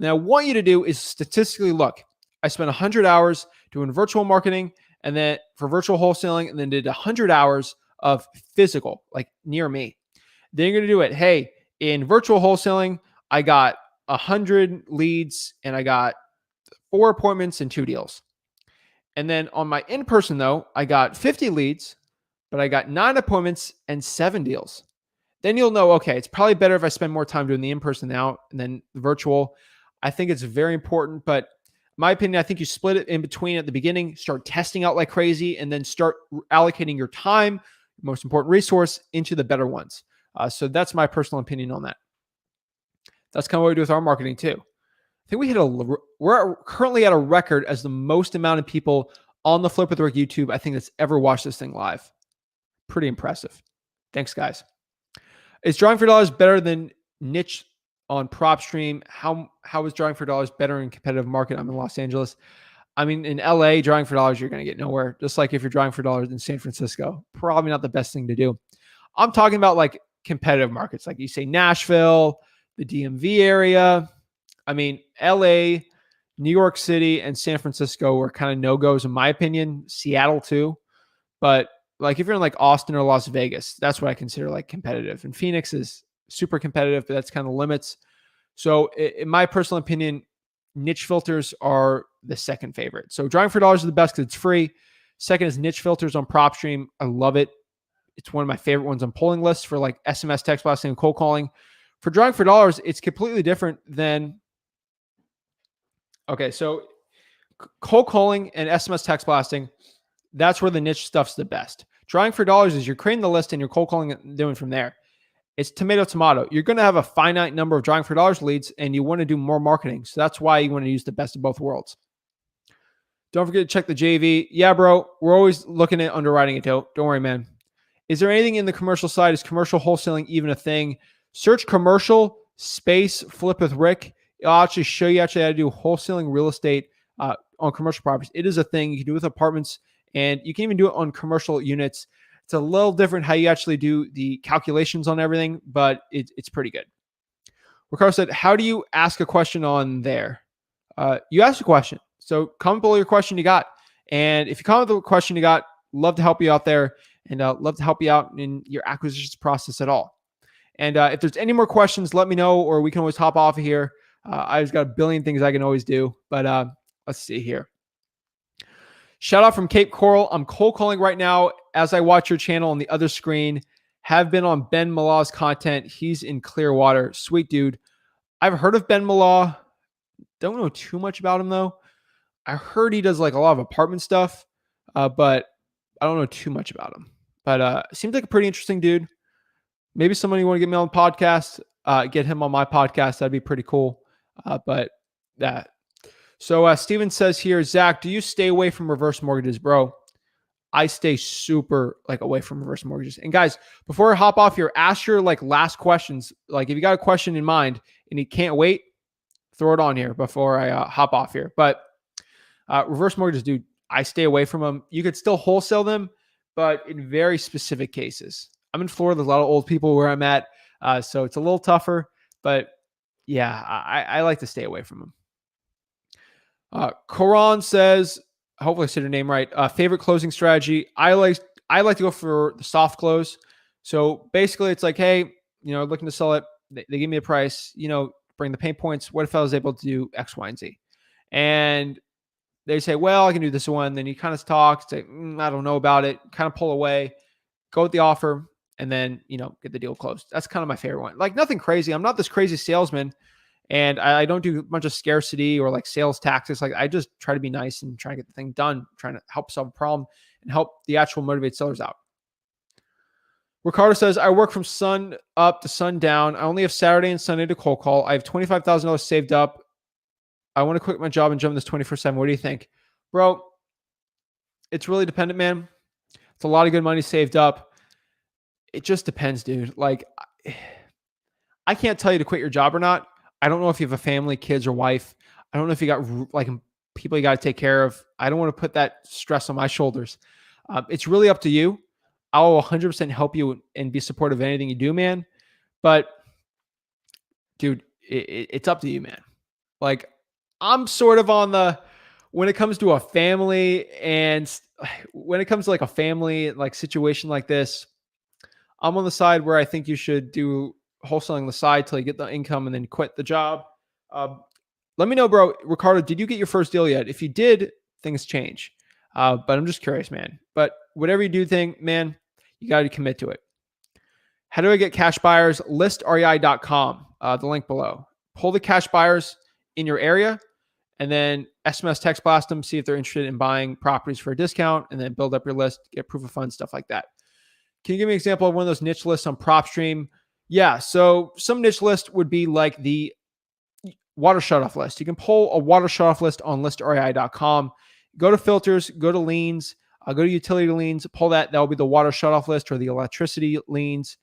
Now, I want you to do is statistically look. I spent 100 hours doing virtual marketing and then for virtual wholesaling, and then did 100 hours of physical, like near me. Then you're going to do it. Hey, in virtual wholesaling, I got 100 leads and I got 4 appointments and 2 deals. And then on my in-person though, I got 50 leads, but I got 9 appointments and 7 deals. Then you'll know, okay, it's probably better if I spend more time doing the in-person now and then the virtual. I think it's very important, but my opinion, I think you split it in between at the beginning, start testing out like crazy, and then start allocating your time, most important resource, into the better ones. So that's my personal opinion on that. That's kind of what we do with our marketing too. I think we're currently at a record as the most amount of people on the Flip with Rick YouTube, I think, that's ever watched this thing live. Pretty impressive. Thanks, guys. Is drawing for dollars better than niche on PropStream? How is drawing for dollars better in competitive market? I'm in Los Angeles. I mean, in LA, drawing for dollars, you're going to get nowhere. Just like if you're drawing for dollars in San Francisco, probably not the best thing to do. I'm talking about like competitive markets, like you say Nashville, the DMV area. I mean, LA, New York City, and San Francisco were kind of no-goes in my opinion. Seattle too. But like if you're in like Austin or Las Vegas, that's what I consider like competitive. And Phoenix is super competitive, but that's kind of limits. So in my personal opinion, niche filters are the second favorite. So drawing for dollars is the best because it's free. Second is niche filters on PropStream. I love it. It's one of my favorite ones on polling lists for like SMS text blasting and cold calling. For drawing for dollars, it's completely different than, okay, so cold calling and SMS text blasting, that's where the niche stuff's the best. Drawing for dollars is you're creating the list and you're cold calling and doing from there. It's tomato. You're going to have a finite number of drawing for dollars leads and you want to do more marketing. So that's why you want to use the best of both worlds. Don't forget to check the JV. Yeah, bro, we're always looking at underwriting it. Don't worry, man. Is there anything in the commercial side? Is commercial wholesaling even a thing? Search commercial space flip with Rick. I'll actually show you how to do wholesaling real estate on commercial properties. It is a thing you can do with apartments, and you can even do it on commercial units. It's a little different how you actually do the calculations on everything, but it's pretty good. Ricardo said, how do you ask a question on there? You ask a question. So comment below your question you got. And if you comment the question you got, love to help you out there and love to help you out in your acquisitions process at all. And if there's any more questions, let me know, or we can always hop off of here. I've got a billion things I can always do, but let's see here. Shout out from Cape Coral. I'm cold calling right now as I watch your channel on the other screen. Have been on Ben Malaw's content. He's in Clearwater. Sweet dude. I've heard of Ben Malaw. Don't know too much about him though. I heard he does like a lot of apartment stuff, but I don't know too much about him. But seems like a pretty interesting dude. Maybe somebody want to get me on the podcast, get him on my podcast. That'd be pretty cool. But that. So Steven says here, Zach, do you stay away from reverse mortgages, bro? I stay super like away from reverse mortgages. And guys, before I hop off here, ask your like last questions. Like if you got a question in mind and you can't wait, throw it on here before I hop off here. But reverse mortgages, dude, I stay away from them. You could still wholesale them, but in very specific cases. I'm in Florida. There's a lot of old people where I'm at. So it's a little tougher, but yeah, I like to stay away from them. Koran says, hopefully I said your name right. Favorite closing strategy. I like to go for the soft close. So basically it's like, hey, looking to sell it. They give me a price, bring the pain points. What if I was able to do X, Y, and Z? And they say, well, I can do this one. Then you kind of talk, say, I don't know about it, kind of pull away, go with the offer, and then, get the deal closed. That's kind of my favorite one. Like nothing crazy. I'm not this crazy salesman. And I don't do a bunch of scarcity or like sales tactics. Like I just try to be nice and try to get the thing done, trying to help solve a problem and help the actual motivated sellers out. Ricardo says, I work from sun up to sundown. I only have Saturday and Sunday to cold call. I have $25,000 saved up. I want to quit my job and jump this 24/7. What do you think? Bro, it's really dependent, man. It's a lot of good money saved up. It just depends, dude. Like, I can't tell you to quit your job or not. I don't know if you have a family, kids, or wife. I don't know if you got like people you got to take care of. I don't want to put that stress on my shoulders. It's really up to you. I'll 100% help you and be supportive of anything you do, man. But, dude, it's up to you, man. Like, I'm sort of on the, when it comes to a family and when it comes to like a family like situation like this, I'm on the side where I think you should do wholesaling the side till you get the income and then quit the job. Let me know, bro. Ricardo, did you get your first deal yet? If you did, things change. But I'm just curious, man. But whatever you do think, man, you got to commit to it. How do I get cash buyers? ListREI.com, the link below. Pull the cash buyers in your area and then SMS text blast them, see if they're interested in buying properties for a discount, and then build up your list, get proof of funds, stuff like that. Can you give me an example of one of those niche lists on PropStream? Yeah, so some niche list would be like the water shutoff list. You can pull a water shutoff list on listrei.com. Go to filters, go to liens, go to utility liens, pull that. That'll be the water shutoff list or the electricity liens.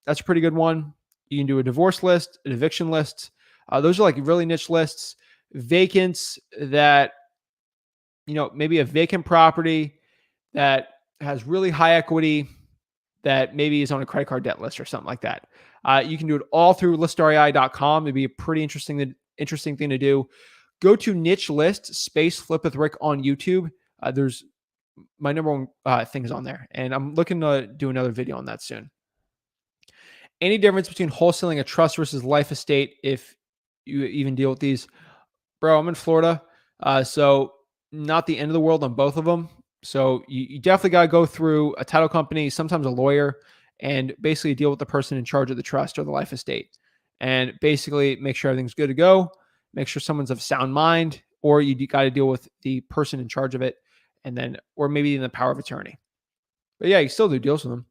That's a pretty good one. You can do a divorce list, an eviction list. Those are like really niche lists. Vacants that, maybe a vacant property that has really high equity that maybe is on a credit card debt list or something like that. You can do it all through listrei.com. It'd be a pretty interesting thing to do. Go to niche list space flip with Rick on YouTube. There's my number one things on there, and I'm looking to do another video on that soon. Any difference between wholesaling a trust versus life estate if you even deal with these? Bro, I'm in Florida, so not the end of the world on both of them. So you definitely got to go through a title company, sometimes a lawyer, and basically deal with the person in charge of the trust or the life estate. And basically make sure everything's good to go, make sure someone's of sound mind, or you got to deal with the person in charge of it, and then, or maybe in the power of attorney. But yeah, you still do deals with them.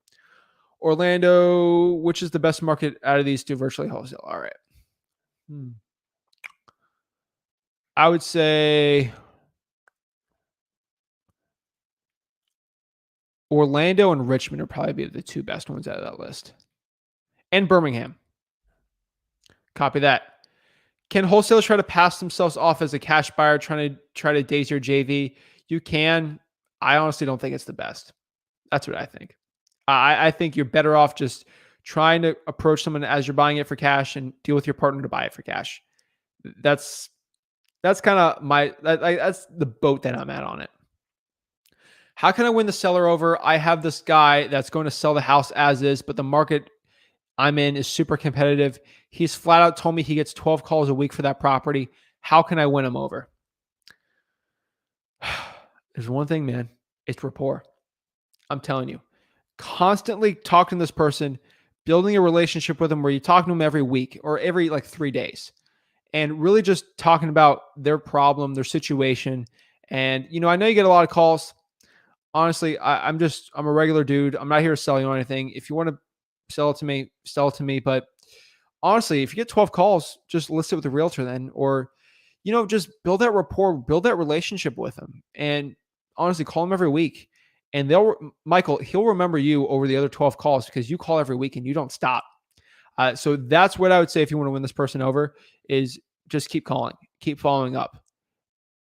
Orlando, which is the best market out of these two virtually wholesale? All right. I would say Orlando and Richmond are probably be the two best ones out of that list. And Birmingham. Copy that. Can wholesalers try to pass themselves off as a cash buyer try to daze your JV? You can. I honestly don't think it's the best. That's what I think. I think you're better off just trying to approach someone as you're buying it for cash and deal with your partner to buy it for cash. That's kind of that's the boat that I'm at on it. How can I win the seller over? I have this guy that's going to sell the house as is, but the market I'm in is super competitive. He's flat out told me he gets 12 calls a week for that property. How can I win him over? There's one thing, man. It's rapport. I'm telling you. Constantly talking to this person, building a relationship with them where you talk to them every week or every like 3 days and really just talking about their problem, their situation. And, I know you get a lot of calls. Honestly, I'm a regular dude. I'm not here to sell you anything. If you want to sell it to me. But honestly, if you get 12 calls, just list it with a realtor then, or, just build that rapport, build that relationship with them. And honestly, call them every week. And he'll remember you over the other 12 calls because you call every week and you don't stop. So that's what I would say if you want to win this person over is just keep calling, keep following up.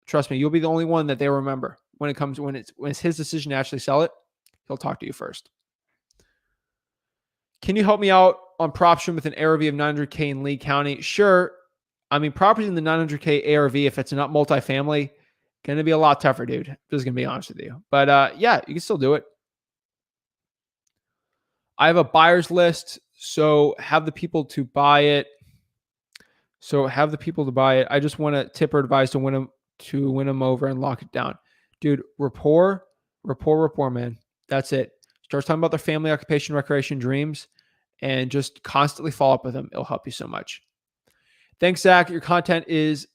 Trust me, you'll be the only one that they remember when it's his decision to actually sell it. He'll talk to you first. Can you help me out on PropStream with an ARV of 900K in Lee County? Sure. I mean, property in the 900K ARV, if it's not multifamily, going to be a lot tougher, dude. Just going to be honest with you. But yeah, you can still do it. I have a buyer's list, so have the people to buy it. I just want to tip or advise to win them over and lock it down. Dude, rapport, man. That's it. Start talking about their family, occupation, recreation, dreams, and just constantly follow up with them. It'll help you so much. Thanks, Zach. Your content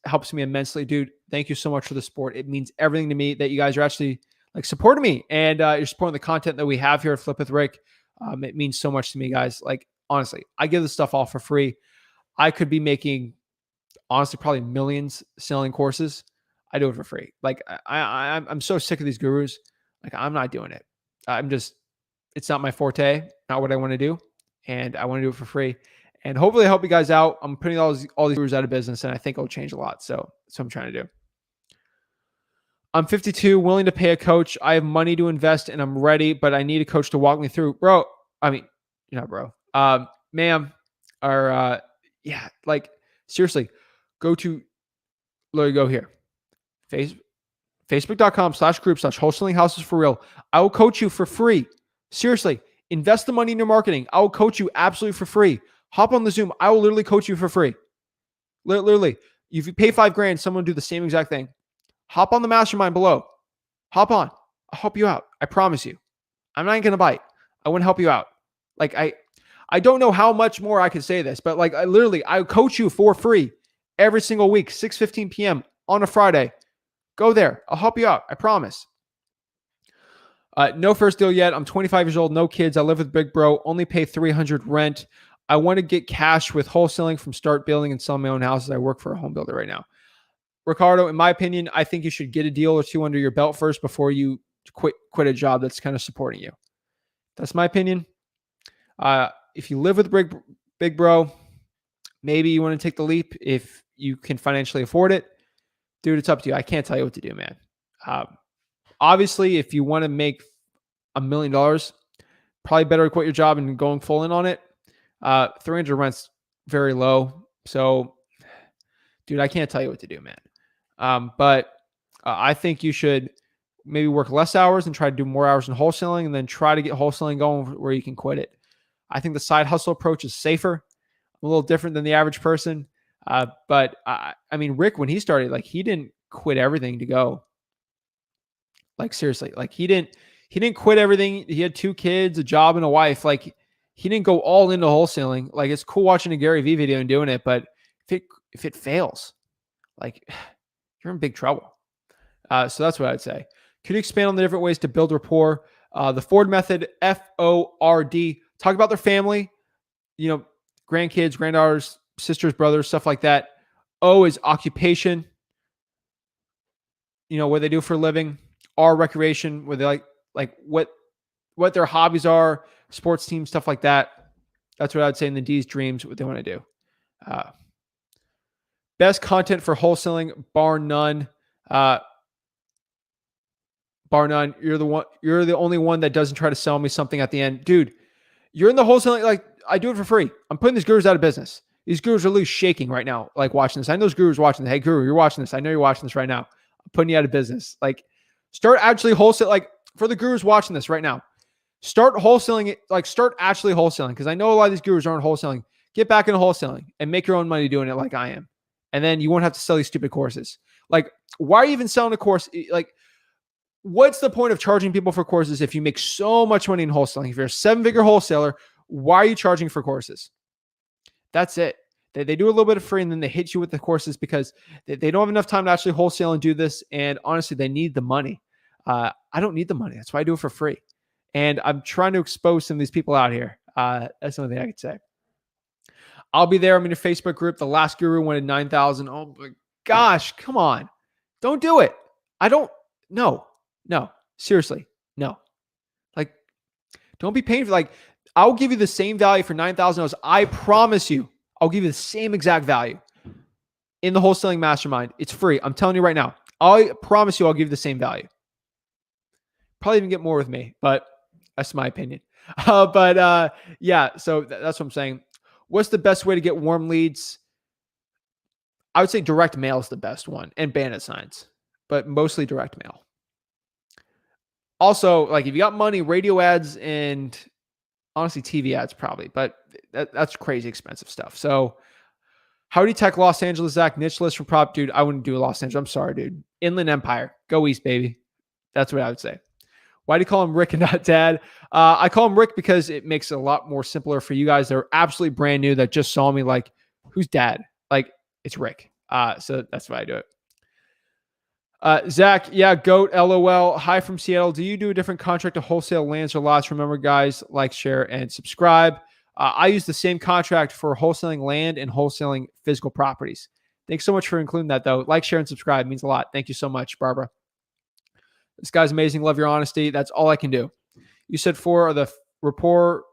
helps me immensely, dude. Thank you so much for the support. It means everything to me that you guys are actually like supporting me and you're supporting the content that we have here at Flip with Rick. It means so much to me, guys. Like, honestly, I give this stuff all for free. I could be making, honestly, probably millions selling courses. I do it for free. Like, I'm so sick of these gurus. Like, I'm not doing it. It's not my forte, not what I want to do. And I want to do it for free. And hopefully I help you guys out. I'm putting all these gurus out of business, and I think it'll change a lot. So that's what I'm trying to do. I'm 52, willing to pay a coach. I have money to invest, and I'm ready, but I need a coach to walk me through. Bro, I mean, you're not bro. Ma'am, or yeah, like, seriously, go here. Facebook.com/group/wholesaling houses for real. I will coach you for free. Seriously, invest the money in your marketing. I will coach you absolutely for free. Hop on the Zoom. I will literally coach you for free. Literally, if you pay $5,000, someone will do the same exact thing. Hop on the mastermind below. Hop on. I'll help you out. I promise you. I'm not going to bite. I want to help you out. Like, I don't know how much more I could say this, but like, I coach you for free every single week, 6:15 p.m. on a Friday. Go there. I'll help you out. I promise. No first deal yet. I'm 25 years old. No kids. I live with Big Bro. Only pay $300 rent. I want to get cash with wholesaling from start building and selling my own houses. I work for a home builder right now. Ricardo, in my opinion, I think you should get a deal or two under your belt first before you quit a job that's kind of supporting you. That's my opinion. If you live with Big Bro, maybe you want to take the leap if you can financially afford it. Dude, it's up to you. I can't tell you what to do, man. Obviously, if you want to make $1 million, probably better quit your job and going full in on it. 300 rent's very low. So, dude, I can't tell you what to do, man. But I think you should maybe work less hours and try to do more hours in wholesaling and then try to get wholesaling going where you can quit it. I think the side hustle approach is safer, a little different than the average person. But I mean, Rick, when he started, like, he didn't quit everything to go. Like, seriously, like he didn't quit everything. He had 2 kids, a job, and a wife. Like, he didn't go all into wholesaling. Like, it's cool watching a Gary Vee video and doing it, but if it fails, like, you're in big trouble. So that's what I'd say. Could you expand on the different ways to build rapport? The Ford method, FORD. Talk about their family, grandkids, granddaughters, sisters, brothers, stuff like that. O is occupation, what they do for a living. R, recreation, where they like what their hobbies are, sports teams, stuff like that. That's what I'd say. In the D's, dreams, what they want to do. Best content for wholesaling, bar none. Bar none. You're the only one that doesn't try to sell me something at the end. Dude, you're in the wholesaling. Like, I do it for free. I'm putting these gurus out of business. These gurus are literally shaking right now, like, watching this. I know those gurus watching this. Hey, guru, you're watching this. I know you're watching this right now. I'm putting you out of business. Like, start actually wholesale. Like, for the gurus watching this right now, start wholesaling it. Like, start actually wholesaling. Because I know a lot of these gurus aren't wholesaling. Get back into wholesaling and make your own money doing it like I am. And then you won't have to sell these stupid courses. Like, why are you even selling a course? Like, what's the point of charging people for courses if you make so much money in wholesaling? If you're a 7-figure wholesaler, why are you charging for courses? That's it. They do a little bit of free and then they hit you with the courses because they don't have enough time to actually wholesale and do this. And honestly, they need the money. I don't need the money. That's why I do it for free. And I'm trying to expose some of these people out here. That's the only thing I could say. I'll be there. I'm in your Facebook group. The last guru wanted 9,000. Oh my gosh, come on. Don't do it. No, seriously, no. Like, don't be paying for, like, I'll give you the same value for $9,000. I promise you, I'll give you the same exact value in the wholesaling mastermind. It's free. I'm telling you right now. I promise you, I'll give you the same value. Probably even get more with me, but that's my opinion. Yeah, so that's what I'm saying. What's the best way to get warm leads? I would say direct mail is the best one, and bandit signs, but mostly direct mail. Also, like, if you got money, radio ads and honestly TV ads probably, but that's crazy expensive stuff. So, Howdy Tech Los Angeles, Zach, niche list for prop, dude. I wouldn't do Los Angeles. I'm sorry, dude. Inland Empire, go east, baby. That's what I would say. Why do you call him Rick and not Dad? I call him Rick because it makes it a lot more simpler for you guys that are absolutely brand new that just saw me. Like, who's Dad? Like, it's Rick. So that's why I do it. Zach, yeah, goat, LOL. Hi from Seattle. Do you do a different contract to wholesale lands or lots? Remember, guys, like, share, and subscribe. I use the same contract for wholesaling land and wholesaling physical properties. Thanks so much for including that, though. Like, share, and subscribe. It means a lot. Thank you so much, Barbara. This guy's amazing. Love your honesty. That's all I can do. You said 4 are the rapport,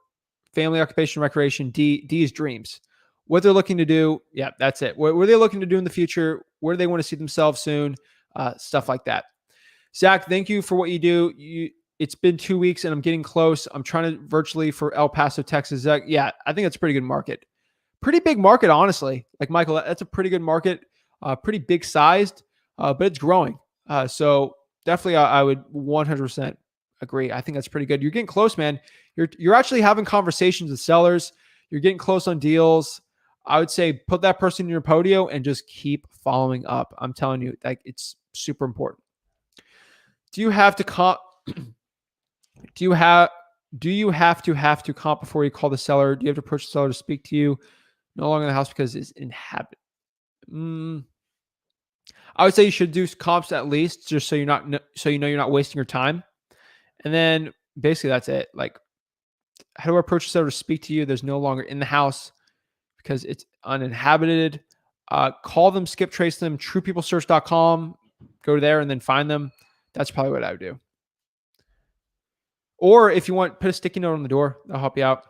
family, occupation, recreation. D is dreams. What they're looking to do. Yeah, that's it. What are they looking to do in the future? Where do they want to see themselves soon? Stuff like that. Zach, thank you for what you do. It's been 2 weeks and I'm getting close. I'm trying to virtually for El Paso, Texas. Zach, yeah, I think that's a pretty good market. Pretty big market, honestly. Like Michael, that's a pretty good market. Pretty big sized, but it's growing. So definitely, I would 100% agree. I think that's pretty good. You're getting close, man. You're actually having conversations with sellers. You're getting close on deals. I would say put that person in your podio and just keep following up. I'm telling you, like, it's super important. Do you have to comp? Do you have to comp before you call the seller? Do you have to approach the seller to speak to you? No longer in the house because it's inhabit. I would say you should do comps at least, just so you're not wasting your time. And then basically that's it. Like, how do I approach the seller to speak to you? There's no longer in the house because it's uninhabited. Call them, skip trace them, truepeoplesearch.com. Go there and then find them. That's probably what I would do. Or if you want, put a sticky note on the door. That'll help you out.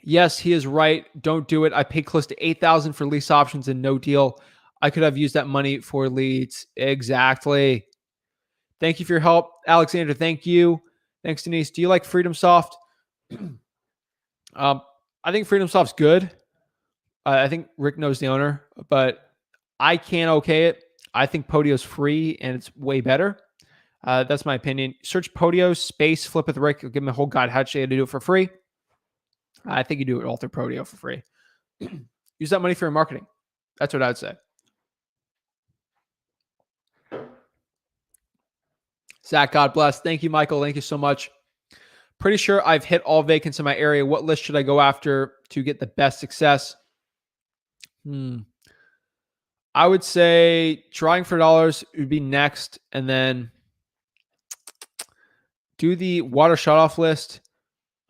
Yes, he is right. Don't do it. I paid close to $8,000 for lease options and no deal. I could have used that money for leads. Exactly. Thank you for your help, Alexander. Thank you. Thanks, Denise. Do you like Freedom Soft? I think Freedom Soft's good. I think Rick knows the owner, but I can't okay it. I think Podio's free and it's way better. That's my opinion. Search Podio space flip with Rick. I'll give him a whole guide how to do it for free. I think you do it all through Podio for free. Use that money for your marketing. That's what I'd say. Zach, God bless. Thank you, Michael. Thank you so much. Pretty sure I've hit all vacants in my area. What list should I go after to get the best success? I would say trying for dollars would be next, and then do the water shutoff list,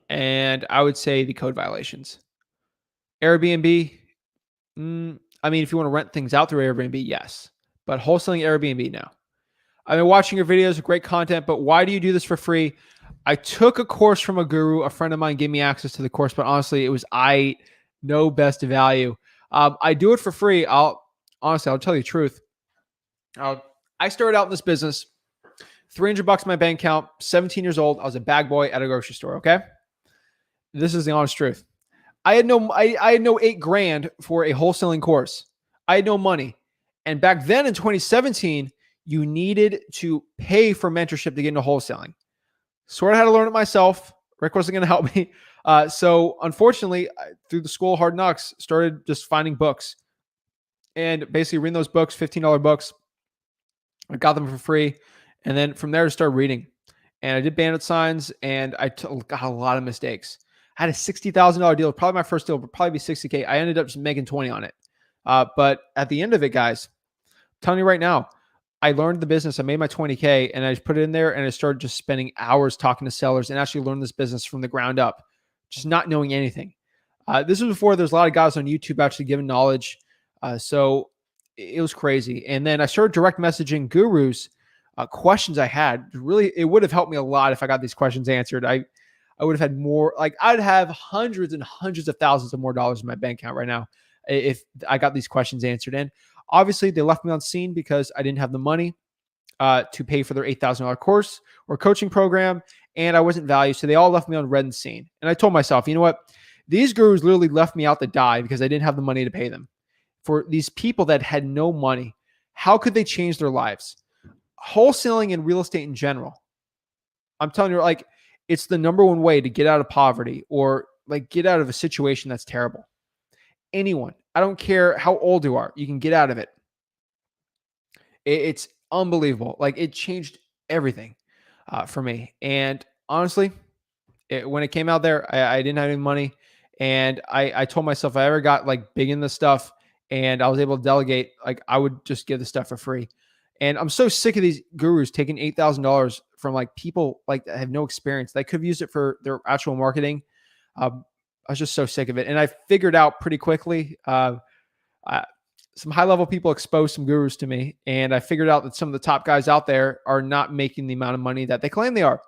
and I would say the code violations. Airbnb, I mean, if you want to rent things out through Airbnb, yes. But wholesaling Airbnb, no. I've been watching your videos, great content, but why do you do this for free? I took a course from a guru. A friend of mine gave me access to the course, but honestly, it was no best value. I do it for free. I'll tell you the truth. I started out in this business, $300 in my bank account, 17 years old. I was a bag boy at a grocery store. Okay. This is the honest truth. I had no $8,000 for a wholesaling course. I had no money. And back then in 2017, you needed to pay for mentorship to get into wholesaling. Sort of had to learn it myself. Rick wasn't going to help me. So unfortunately, through the school of hard knocks, started just finding books and basically reading those books, $15 books. I got them for free. And then from there, I started reading. And I did bandit signs, and I got a lot of mistakes. I had a $60,000 deal. Probably my first deal would probably be $60K. I ended up just making 20 on it. But at the end of it, guys, I'm telling you right now, I learned the business. I made my 20K and I just put it in there, and I started just spending hours talking to sellers and actually learned this business from the ground up, just not knowing anything. This was before there's a lot of guys on YouTube actually giving knowledge. So it was crazy. And then I started direct messaging gurus, questions I had. Really, it would have helped me a lot if I got these questions answered. I would have had more, like I'd have hundreds and hundreds of thousands of more dollars in my bank account right now if I got these questions answered. And obviously, they left me on scene because I didn't have the money to pay for their $8,000 course or coaching program, and I wasn't valued. So they all left me on red and scene. And I told myself, you know what? These gurus literally left me out to die because I didn't have the money to pay them. For these people that had no money, how could they change their lives? Wholesaling and real estate in general, I'm telling you, like, it's the number one way to get out of poverty or like get out of a situation that's terrible. Anyone, I don't care how old you are, you can get out of it. It's unbelievable. Like, it changed everything for me. And honestly, when it came out there, I didn't have any money. And I told myself, if I ever got like big in this stuff, and I was able to delegate. Like I would just give the stuff for free. And I'm so sick of these gurus taking $8,000 from like people like that have no experience. They could have used it for their actual marketing. I was just so sick of it. And I figured out pretty quickly, some high level people exposed some gurus to me. And I figured out that some of the top guys out there are not making the amount of money that they claim they are.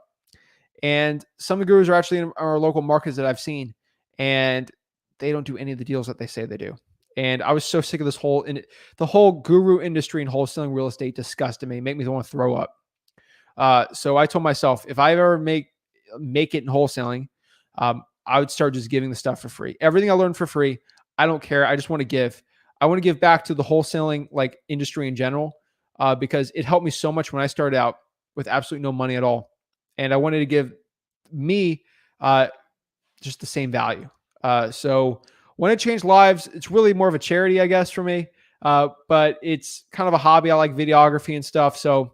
And some of the gurus are actually in our local markets that I've seen, and they don't do any of the deals that they say they do. And I was so sick of this the whole guru industry and wholesaling real estate disgusted me, make me want to throw up. So I told myself, if I ever make it in wholesaling, I would start just giving the stuff for free. Everything I learned for free. I don't care. I just want to give. I want to give back to the wholesaling like industry in general, because it helped me so much when I started out with absolutely no money at all. And I wanted to give me just the same value. So when it changed lives, it's really more of a charity, I guess, for me. But it's kind of a hobby. I like videography and stuff. So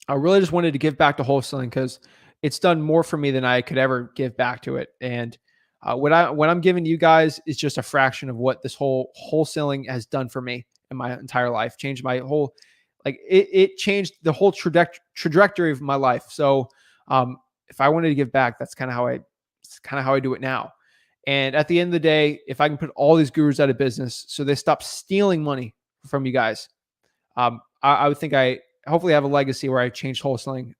I really just wanted to give back to wholesaling because it's done more for me than I could ever give back to it. And what I'm giving you guys is just a fraction of what this whole wholesaling has done for me in my entire life. Changed my whole, like it changed the whole trajectory of my life. So if I wanted to give back, that's kind of how I do it now. And at the end of the day, if I can put all these gurus out of business so they stop stealing money from you guys, I would think I hopefully have a legacy where I changed wholesaling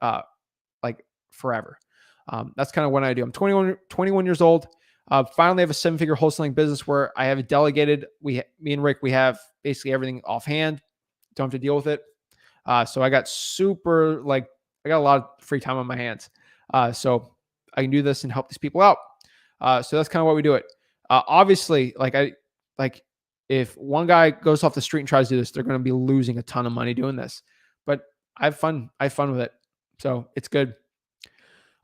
like forever. That's kind of what I do. I'm 21 years old. Finally have a 7-figure wholesaling business where I have it delegated. Me and Rick, we have basically everything offhand. Don't have to deal with it. So I got I got a lot of free time on my hands. So I can do this and help these people out. So that's kind of what we do it. Obviously, if one guy goes off the street and tries to do this, they're going to be losing a ton of money doing this. But I have fun. I have fun with it. So it's good.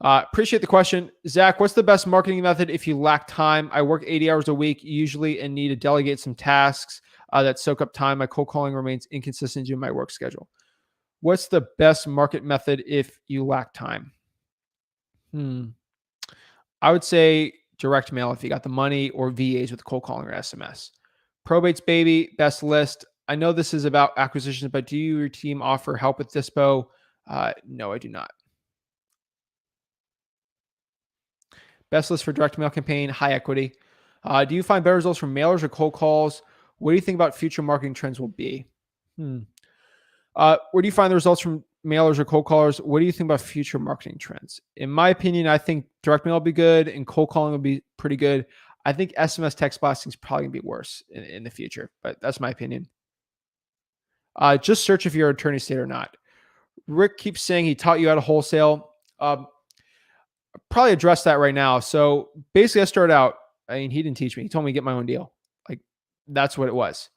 Appreciate the question. Zach, what's the best marketing method if you lack time? I work 80 hours a week usually and need to delegate some tasks that soak up time. My cold calling remains inconsistent due to my work schedule. What's the best market method if you lack time? I would say direct mail if you got the money, or VAs with cold calling or SMS. Probates, baby, best list. I know this is about acquisitions, but do you or your team offer help with Dispo? No, I do not. Best list for direct mail campaign, high equity. Do you find better results from mailers or cold calls? What do you think about future marketing trends will be? Where do you find the results from mailers or cold callers? What do you think about future marketing trends? In my opinion, I think direct mail will be good and cold calling will be pretty good. I think SMS text blasting is probably going to be worse in the future, but that's my opinion. Just search if you're an attorney state or not. Rick keeps saying he taught you how to wholesale. Probably address that right now. So basically I started out, he didn't teach me. He told me to get my own deal. Like that's what it was.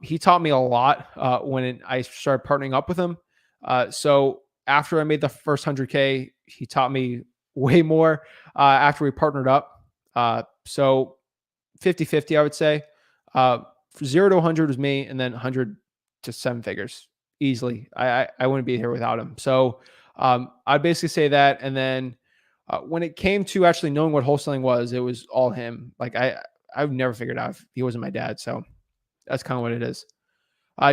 He taught me a lot when I started partnering up with him. So after I made the first 100K, he taught me way more after we partnered up. So 50-50, I would say. 0 to 100 was me, and then 100 to 7 figures easily. I wouldn't be here without him. So I'd basically say that. And then when it came to actually knowing what wholesaling was, it was all him. Like I've never figured out if he wasn't my dad. So that's kind of what it is.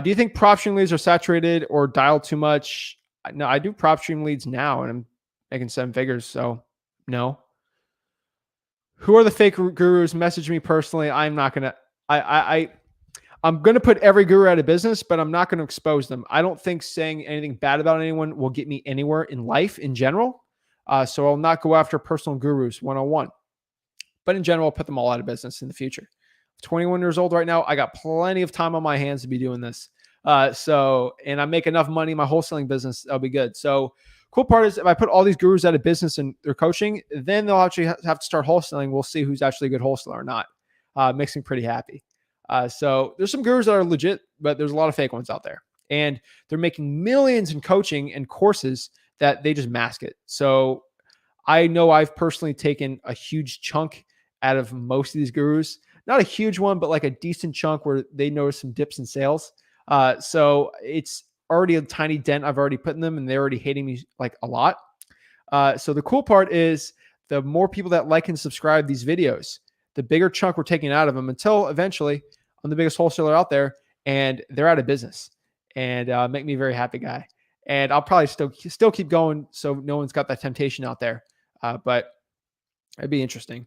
Do you think PropStream leads are saturated or dialed too much? No, I do PropStream leads now and I'm making 7 figures. So no. Who are the fake gurus? Message me personally. I'm not going to, I'm going to put every guru out of business, but I'm not going to expose them. I don't think saying anything bad about anyone will get me anywhere in life in general. So I'll not go after personal gurus one-on-one, but in general, I'll put them all out of business in the future. 21 years old right now. I got plenty of time on my hands to be doing this. And I make enough money in my wholesaling business. I'll be good. So cool part is if I put all these gurus out of business and their coaching, then they'll actually have to start wholesaling. We'll see who's actually a good wholesaler or not. Makes me pretty happy. So there's some gurus that are legit, but there's a lot of fake ones out there, and they're making millions in coaching and courses that they just mask it. So I know I've personally taken a huge chunk out of most of these gurus. Not a huge one, but like a decent chunk where they notice some dips in sales. So it's already a tiny dent I've already put in them, and they're already hating me like a lot. So the cool part is the more people that like and subscribe these videos, the bigger chunk we're taking out of them until eventually I'm the biggest wholesaler out there, and they're out of business, and make me a very happy guy. And I'll probably still keep going, so no one's got that temptation out there. But it'd be interesting.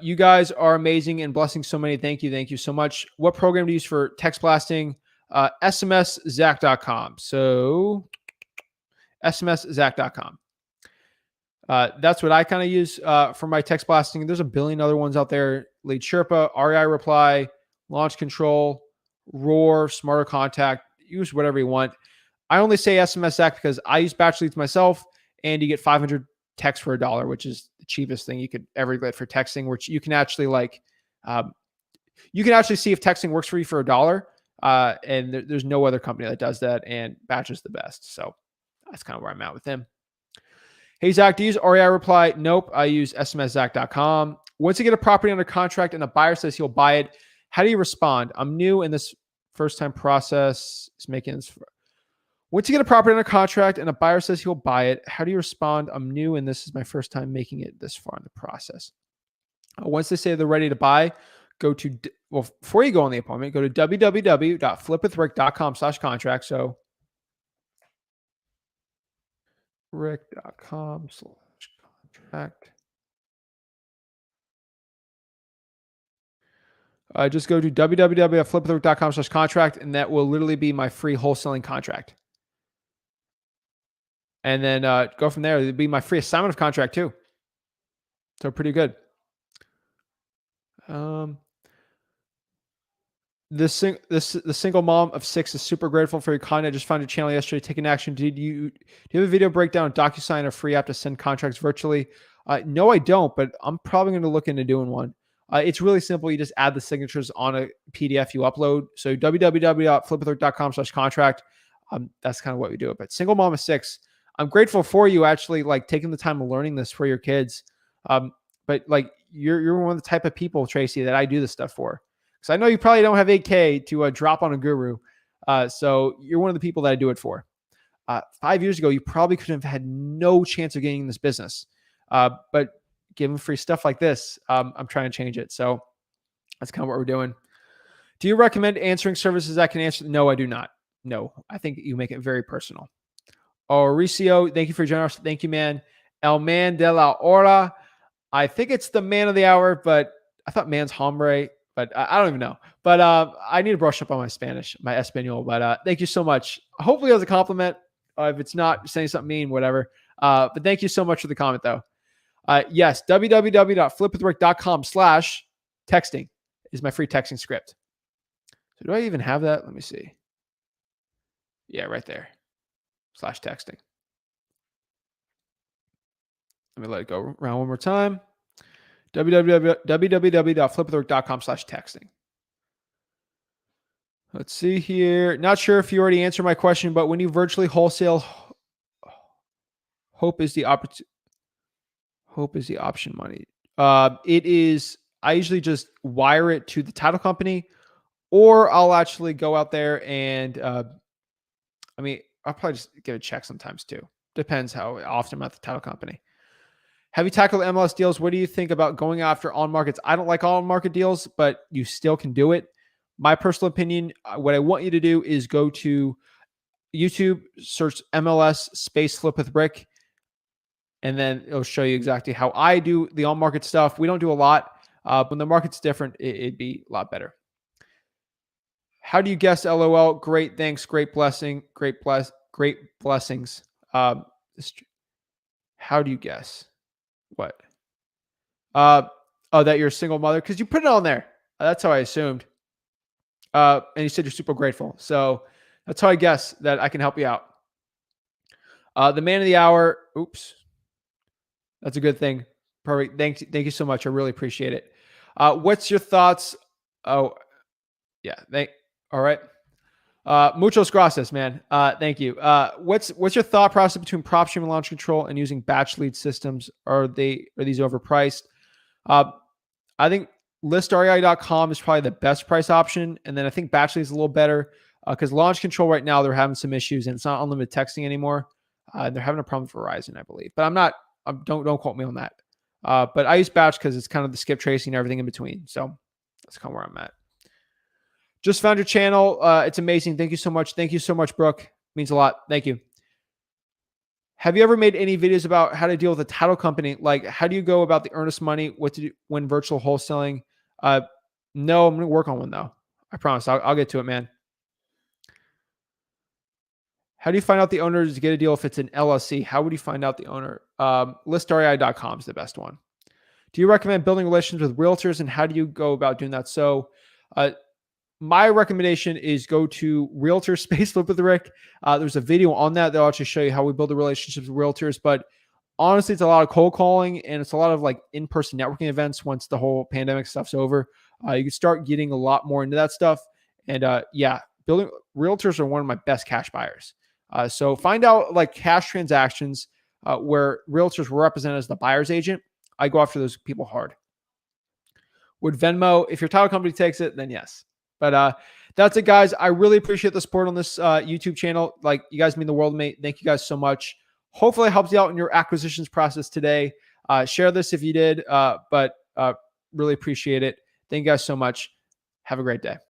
You guys are amazing and blessing so many. Thank you so much. What program to use for text blasting? SMSZach.com. So SMSZach.com. That's what I kind of use for my text blasting. There's a billion other ones out there. Lead Sherpa, REI Reply, Launch Control, Roar, Smarter Contact. Use whatever you want. I only say SMS Zach because I use batch leads myself, and you get 500 texts for $1, which is the cheapest thing you could ever get for texting, which you can actually see if texting works for you for $1. And there's no other company that does that, and batch is the best. So that's kind of where I'm at with them. Hey, Zach, do you use REI Reply? Nope. I use smszach.com. Once you get a property under contract and a buyer says he'll buy it, how do you respond? I'm new in this first time process. Is making this. Once you get a property under contract and a buyer says he'll buy it, how do you respond? I'm new and this is my first time making it this far in the process. Once they say they're ready to buy, before you go on the appointment, go to www.flipwithrick.com/contract. So rick.com/contract. Just go to www.flipwithrick.com/contract, and that will literally be my free wholesaling contract. And then go from there. It'll be my free assignment of contract too. So pretty good. The single mom of 6 is super grateful for your content. I just found your channel yesterday. Taking action. Do you have a video breakdown of DocuSign or free app to send contracts virtually? No, I don't, but I'm probably going to look into doing one. It's really simple. You just add the signatures on a PDF you upload. So www.flipwithrick.com/contract. That's kind of what we do. But single mom of 6, I'm grateful for you actually like taking the time of learning this for your kids. But like you're one of the type of people, Tracy, that I do this stuff for. Because I know you probably don't have 8K to drop on a guru. So you're one of the people that I do it for. 5 years ago, you probably could have had no chance of getting in this business. But given free stuff like this, I'm trying to change it. So that's kind of what we're doing. Do you recommend answering services that can answer? No, I do not. No, I think you make it very personal. Mauricio, thank you for your generosity. Thank you, man. El Man de la Hora. I think it's the man of the hour, but I thought man's hombre, but I don't even know. But I need to brush up on my Spanish, my Espanol. But thank you so much. Hopefully it was a compliment. If it's not, saying something mean, whatever. But thank you so much for the comment, though. Yes, www.flipwithrick.com/texting is my free texting script. So do I even have that? Let me see. Yeah, right there. /texting. Let me let it go around one more time. www.flipwithrick.com/texting. Let's see here. Not sure if you already answered my question, but when you virtually wholesale, hope is the option money. It is, I usually just wire it to the title company, or I'll actually go out there and, I'll probably just get a check sometimes too. Depends how often I'm at the title company. Have you tackled MLS deals? What do you think about going after on markets? I don't like on market deals, but you still can do it. My personal opinion, what I want you to do is go to YouTube, search MLS space flip with Rick, and then it'll show you exactly how I do the on market stuff. We don't do a lot. When the market's different, it'd be a lot better. How do you guess? LOL. Great. Thanks. Great blessing. Great blessings. How do you guess? What? That you're a single mother? Because you put it on there. That's how I assumed. And you said you're super grateful. So that's how I guess that I can help you out. The man of the hour. Oops. That's a good thing. Perfect. Thank you so much. I really appreciate it. What's your thoughts? Oh, yeah. All right. Muchos gracias, man. Thank you. What's your thought process between PropStream and Launch Control and using batch lead systems? Are these overpriced? I think listrei.com is probably the best price option. And then I think batch lead is a little better because Launch Control right now, they're having some issues and it's not unlimited texting anymore. They're having a problem with Verizon, I believe, but don't quote me on that. But I use batch because it's kind of the skip tracing and everything in between. So that's kind of where I'm at. Just found your channel. It's amazing. Thank you so much. Thank you so much, Brooke. Means a lot. Thank you. Have you ever made any videos about how to deal with a title company? Like, how do you go about the earnest money? What to do when virtual wholesaling? No, I'm going to work on one though. I promise. I'll get to it, man. How do you find out the owner to get a deal if it's an LLC? How would you find out the owner? Listrei.com is the best one. Do you recommend building relations with realtors, and how do you go about doing that? So, my recommendation is go to Realtor Space Flip with Rick. There's a video on that that'll actually show you how we build the relationships with realtors. But honestly, it's a lot of cold calling, and it's a lot of like in-person networking events. Once the whole pandemic stuff's over, you can start getting a lot more into that stuff. And yeah, building realtors are one of my best cash buyers. So find out like cash transactions where realtors were represented as the buyer's agent. I go after those people hard. Would Venmo, if your title company takes it, then yes. But that's it, guys. I really appreciate the support on this YouTube channel. Like, you guys mean the world to me. Thank you guys so much. Hopefully it helps you out in your acquisitions process today. Share this if you did, but really appreciate it. Thank you guys so much. Have a great day.